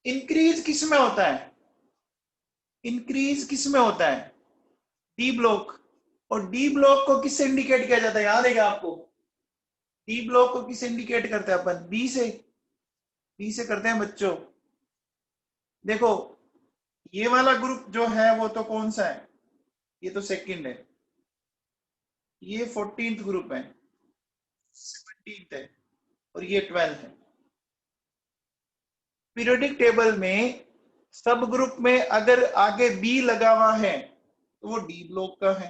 इंक्रीज किस में होता है? इंक्रीज किस में होता है? D block. और डी ब्लॉक को किससे इंडिकेट किया जाता है, याद है आपको? डी ब्लॉक को किससे इंडिकेट करते हैं अपन? बी से। बी से करते हैं बच्चों। देखो, ये वाला ग्रुप जो है वो तो कौन सा है? ये तो सेकंड है। ये 14th ग्रुप है, 17th है, और ये 12th है। पीरियोडिक टेबल में सब ग्रुप में अगर आगे बी लगा हुआ है तो वो डी ब्लॉक का है,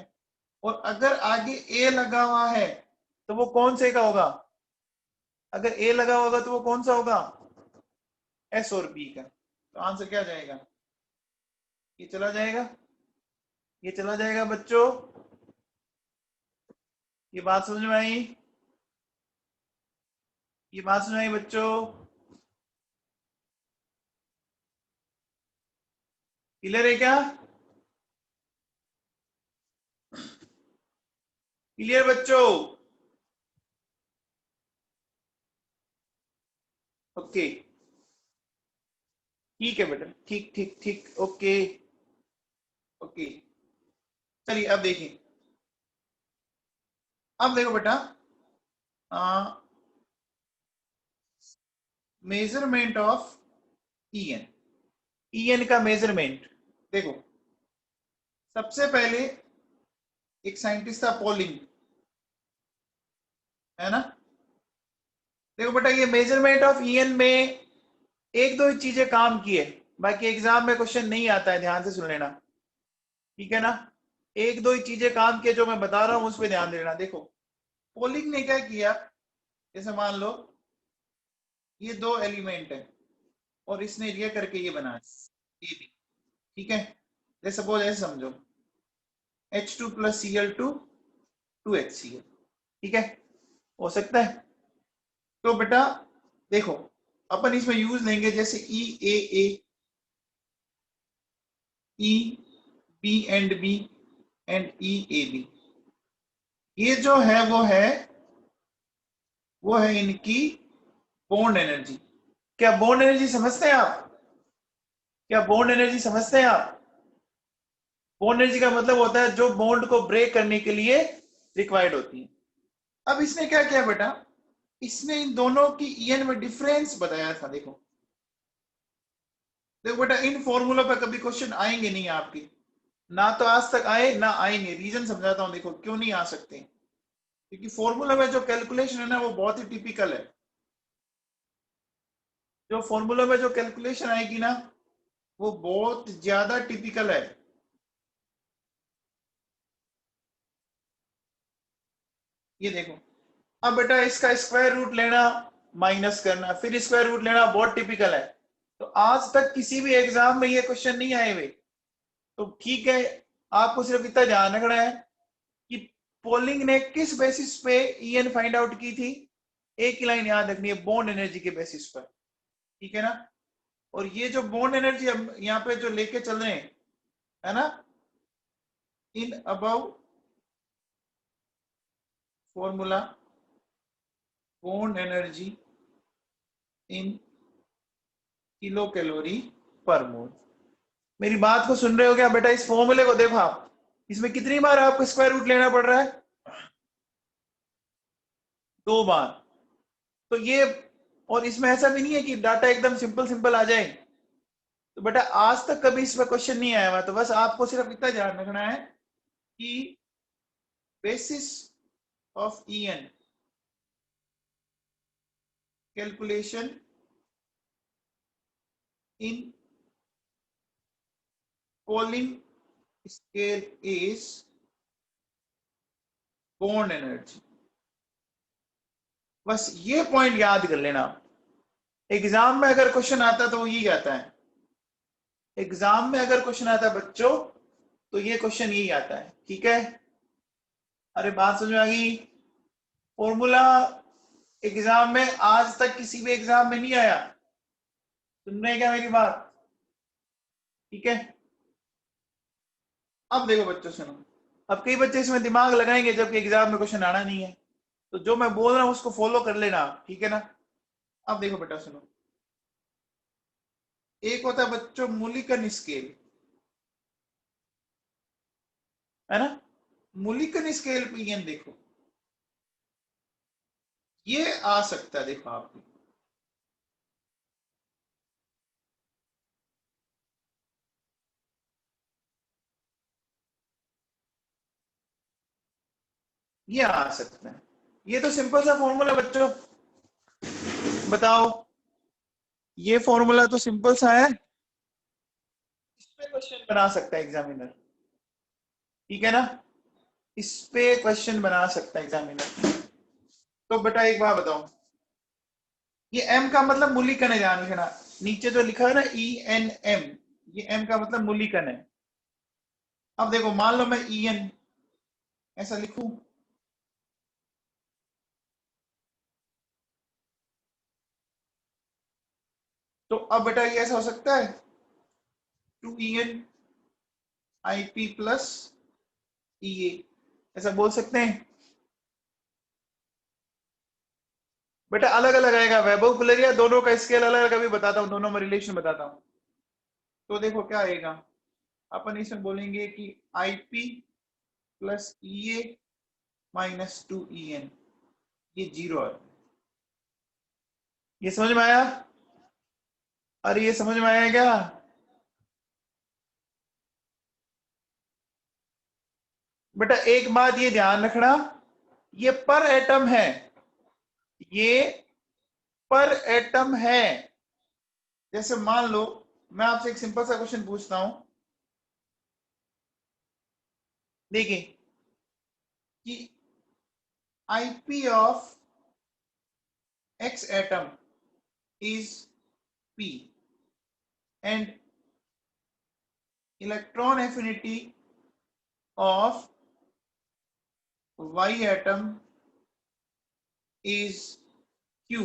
और अगर आगे ए लगा हुआ है तो वो कौन से का होगा? अगर ए लगा होगा तो वो कौन सा होगा? एस और बी का। तो आंसर क्या जाएगा? ये चला जाएगा, ये चला जाएगा बच्चों। ये बात समझ में आई? ये बात समझ में आई बच्चों? क्लियर है क्या? क्लियर बच्चों? ओके, ठीक है बेटा, ठीक ठीक ठीक, ओके ओके। चलिए अब देखिए, अब देखो बेटा, मेजरमेंट ऑफ En। En का मेजरमेंट देखो, सबसे पहले एक साइंटिस्ट था पॉलिंग, है ना? देखो बेटा, ये मेजरमेंट ऑफ En में एक दो ही चीजें काम की है, बाकी एग्जाम में क्वेश्चन नहीं आता है, ध्यान से सुन लेना। ठीक है ना? एक दो ही चीजें काम की जो मैं बता रहा हूं उस पर ध्यान देना। देखो, पॉलिंग ने क्या किया, जैसे मान लो ये दो एलिमेंट है और इसने रिएक्ट करके ये बनाया, ये भी। ठीक है, जैसे सपोज ऐसे समझो, H2 प्लस Cl2 2HCl। ठीक है, हो सकता है। तो बेटा देखो, अपन इसमें यूज लेंगे जैसे EAA, EB एंड EAB। ये जो है वो है इनकी बॉन्ड एनर्जी। क्या बॉन्ड एनर्जी समझते हैं आप? क्या बॉन्ड एनर्जी समझते हैं आप? बॉन्ड एनर्जी का मतलब होता है जो बॉन्ड को ब्रेक करने के लिए रिक्वायर्ड होती है। अब इसने क्या किया बेटा, इसने इन दोनों की ईएन में डिफरेंस बताया था। देखो देखो बेटा, इन फॉर्मूला पर कभी क्वेश्चन आएंगे नहीं आपके, ना तो आज तक आए ना आएंगे। रीजन समझाता हूं, देखो क्यों नहीं आ सकते। क्योंकि फॉर्मूला में जो कैलकुलेशन है ना वो बहुत ही टिपिकल है। जो फॉर्मूला में जो कैलकुलेशन आएगी ना वो बहुत ज्यादा टिपिकल है। ये देखो, अब बेटा इसका स्क्वायर रूट लेना, माइनस करना, फिर स्क्वायर रूट लेना बहुत टिपिकल है। तो आज तक किसी भी एग्जाम में ये क्वेश्चन नहीं आए हुए। तो ठीक है, आपको सिर्फ इतना ध्यान रखना है कि पोलिंग ने किस बेसिस पे ईएन फाइंड आउट की थी। एक ही लाइन याद रखनी है, बॉन्ड एनर्जी के बेसिस पर। ठीक है ना? और ये जो बॉन्ड एनर्जी हम यहाँ पे जो लेके चल रहे हैं, है ना, in above formula bond energy in kilo calorie पर मोल। मेरी बात को सुन रहे हो क्या बेटा? इस फॉर्मूले को देखो आप, इसमें कितनी बार आपको स्क्वायर रूट लेना पड़ रहा है? 2 बार। तो ये, और इसमें ऐसा भी नहीं है कि डाटा एकदम सिंपल सिंपल आ जाए। तो बेटा आज तक कभी इसमें क्वेश्चन नहीं आया हुआ, तो बस आपको सिर्फ इतना ध्यान रखना है कि basis of EN calculation in Pauling scale is bond energy। बस ये पॉइंट याद कर लेना। एग्जाम में अगर क्वेश्चन आता तो वो यही आता है। एग्जाम में अगर क्वेश्चन आता है बच्चों, तो ये क्वेश्चन यही आता है। ठीक है? अरे बात समझ में आ गई? फॉर्मूला एग्जाम में आज तक किसी भी एग्जाम में नहीं आया। सुन रहे हैं क्या मेरी बात? ठीक है? अब देखो बच्चों सुनो, अब कई बच्चे इसमें दिमाग लगाएंगे जबकि एग्जाम में क्वेश्चन आना नहीं है, तो जो मैं बोल रहा हूं उसको फॉलो कर लेना आप। ठीक है ना? अब देखो बेटा सुनो, एक होता है बच्चों मूलिकन स्केल, है ना? मूलिकन स्केल पे ये देखो, ये आ सकता है। देखो आप, ये आ सकता है। ये तो सिंपल सा फॉर्मूला बच्चों, बताओ, ये फॉर्मूला तो सिंपल सा है, इस पे क्वेश्चन बना सकता है एग्जामिनर। ठीक है ना? इस पे क्वेश्चन बना सकता है एग्जामिनर। तो बेटा एक बात बताओ, ये एम का मतलब मूलिकन है, ध्यान रखना। नीचे जो लिखा है ना ENM, ये एम का मतलब मूलिकन है। अब देखो मान लो मैं EN ऐसा लिखूं, तो अब बेटा ये ऐसा हो सकता है 2EN IP प्लस EA, ऐसा बोल सकते हैं? बेटा अलग अलग आएगा, वैभव गुलेरिया दोनों का स्केल अलग अलग, अभी बताता हूँ, दोनों में रिलेशन बताता हूँ। तो देखो क्या आएगा, अपन इसमें बोलेंगे कि IP plus EA minus 2EN, ये 0 है। ये समझ में आया? अरे ये समझ में आया क्या? बेटा एक बात ये ध्यान रखना, ये पर एटम है, ये पर एटम है। जैसे मान लो मैं आपसे एक सिंपल सा क्वेश्चन पूछता हूं, देखिए कि IP of X atom is P and electron affinity of Y atom is Q,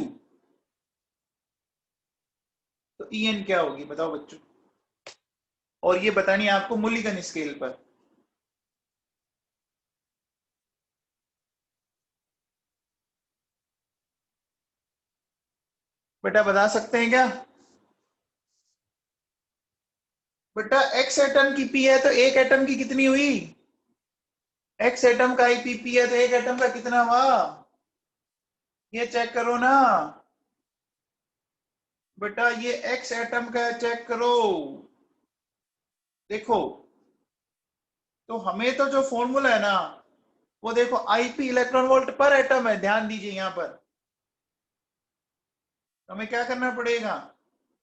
तो EN क्या होगी बताओ बच्चों? और ये बतानी है आपको मूलिकन स्केल पर। बेटा बता सकते हैं क्या? बेटा X एटम की P है तो एक एटम की कितनी हुई? X एटम का IPP है तो एक एटम का कितना हुआ? ये चेक करो ना बेटा, ये X एटम का चेक करो। देखो, तो हमें तो जो फॉर्मूला है ना, वो देखो IP इलेक्ट्रॉन वोल्ट पर एटम है, ध्यान दीजिए यहां पर। हमें क्या करना पड़ेगा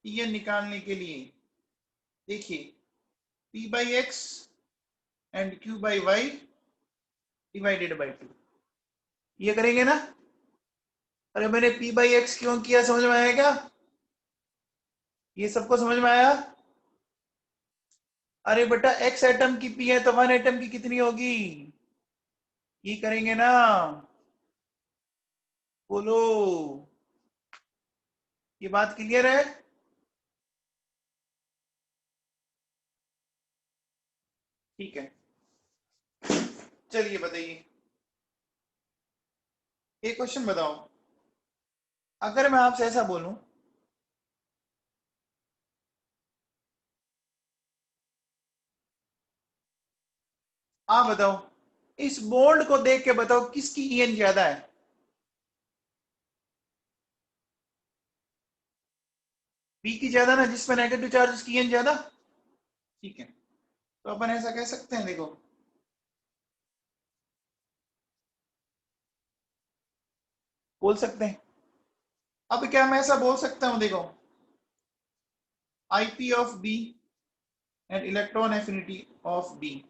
ये निकालने के लिए? देखिए P/X and Q/Y divided by 2, ये करेंगे ना? अरे मैंने P/X क्यों किया, समझ में आया क्या? ये सबको समझ में आया? अरे बेटा X एटम की P है तो 1 एटम की कितनी होगी, ये करेंगे ना? बोलो, ये बात क्लियर है? ठीक है, चलिए बताइए, एक क्वेश्चन बताओ, अगर मैं आपसे ऐसा बोलूं, आप बताओ इस बॉन्ड को देख के बताओ किसकी ईएन ज्यादा है। बी की ज्यादा ना, जिसमें नेगेटिव चार्ज, उसकी ईएन ज्यादा। ठीक है, तो अपन ऐसा कह सकते हैं, देखो बोल सकते हैं। अब क्या मैं ऐसा बोल सकता हूं, देखो IP of B and electron affinity of B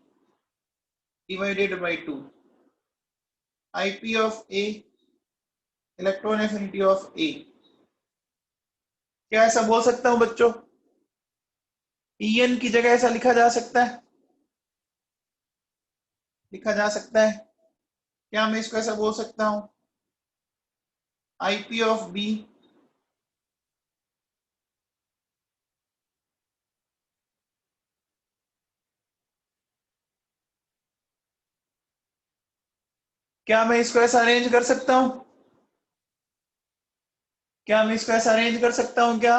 divided by 2, IP of A, electron affinity of A, क्या ऐसा बोल सकता हूं बच्चों? EN की जगह ऐसा लिखा जा सकता है, लिखा जा सकता है। क्या मैं इसको ऐसा बोल सकता हूं, IP of B क्या मैं इसको ऐसा अरेंज कर सकता हूं? क्या मैं इसको ऐसा अरेंज कर सकता हूं क्या?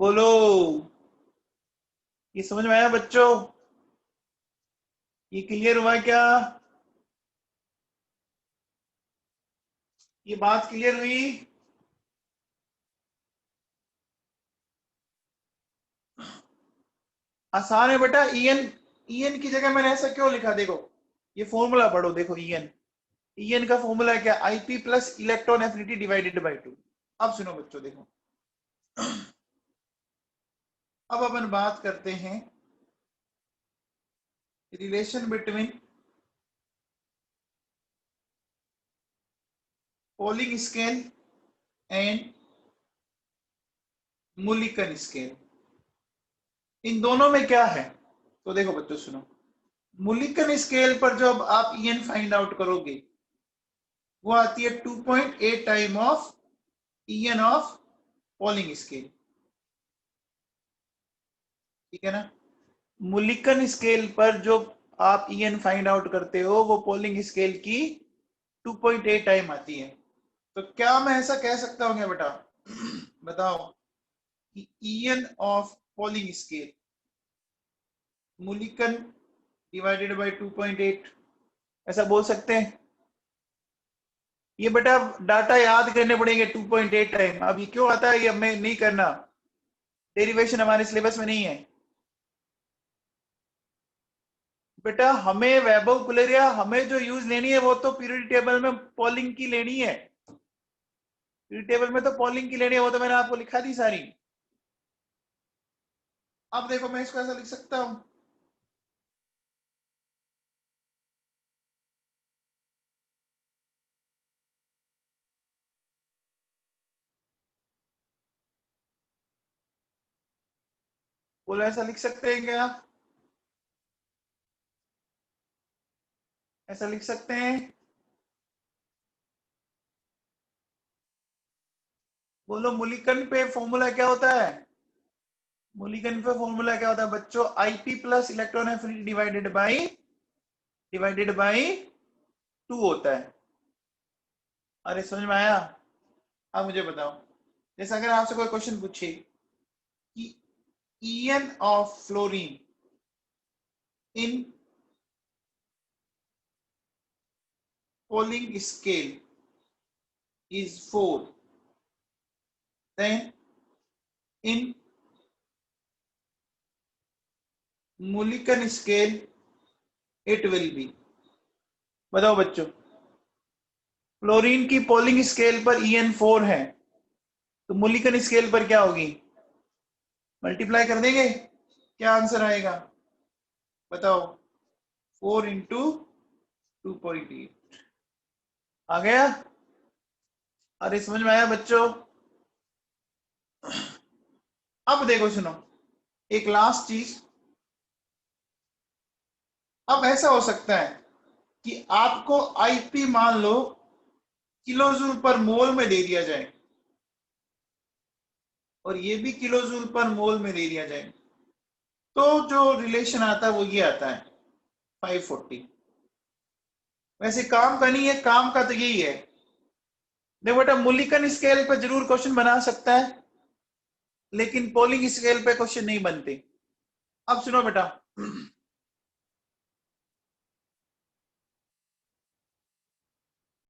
बोलो, ये समझ में आया बच्चों? ये क्लियर हुआ क्या? ये बात क्लियर हुई? आसान है बेटा। ईएन की जगह मैंने ऐसा क्यों लिखा, देखो ये फॉर्मूला पढ़ो, देखो ईएन का फॉर्मूला क्या, IP plus electron affinity divided by 2। अब सुनो बच्चों, देखो अब अपन बात करते हैं relation between Pauling scale and Mulliken scale. इन दोनों में क्या है? तो देखो बच्चों सुनो, मुलिकन स्केल पर जब आप ईएन फाइंड आउट करोगे, वो आती है 2.8 time of EN of Pauling scale. ठीक है ना? मुलिकन स्केल पर जो आप ईएन फाइंड आउट करते हो, वो पोलिंग स्केल की 2.8 टाइम आती है। तो क्या मैं ऐसा कह सकता हूँ क्या बेटा, बताओ, कि EN of Pauling scale Mulliken divided by 2.8, ऐसा बोल सकते हैं? ये बेटा डाटा याद करने पड़ेंगे 2.8 टाइम। अब ये क्यों आता है, ये हमें नहीं करना, डेरिवेशन हमारे सिलेबस में नहीं है बेटा। हमें वैभव कुलेरिया, हमें जो यूज लेनी है वो तो पीरियड टेबल में पोलिंग की लेनी है। पीरियड टेबल में तो पोलिंग की लेनी है, वो तो मैंने आपको लिखा दी सारी। अब देखो मैं इसको ऐसा लिख सकता हूं, बोलो ऐसा लिख सकते हैं क्या? ऐसा लिख सकते हैं? बोलो मुलिकन पे फॉर्मूला क्या होता है? मुलिकन पे फॉर्मूला क्या होता है बच्चों? IP plus electron affinity divided by 2 होता है। अरे समझ में आया? अब मुझे बताओ, जैसे अगर आपसे कोई क्वेश्चन पूछे कि EN of fluorine in Pauling scale is 4, then in Mulliken scale it will be। बताओ बच्चों, फ्लोरीन की पोलिंग स्केल पर EN 4 है, तो मुलिकन स्केल पर क्या होगी? मल्टीप्लाई कर देंगे, क्या आंसर आएगा बताओ? 4 इंटू 2.8 आ गया? अरे समझ में आया बच्चों? अब देखो सुनो, एक लास्ट चीज। अब ऐसा हो सकता है कि आपको आईपी मान लो किलो जूल पर मोल में दे दिया जाए, और ये भी किलो जूल पर मोल में दे दिया जाए, तो जो रिलेशन आता है वो ये आता है 540। वैसे काम का नहीं है, काम का तो यही है। देखो बेटा, मुलिकन स्केल पर जरूर क्वेश्चन बना सकता है, लेकिन पोलिंग स्केल पे क्वेश्चन नहीं बनते। अब सुनो बेटा,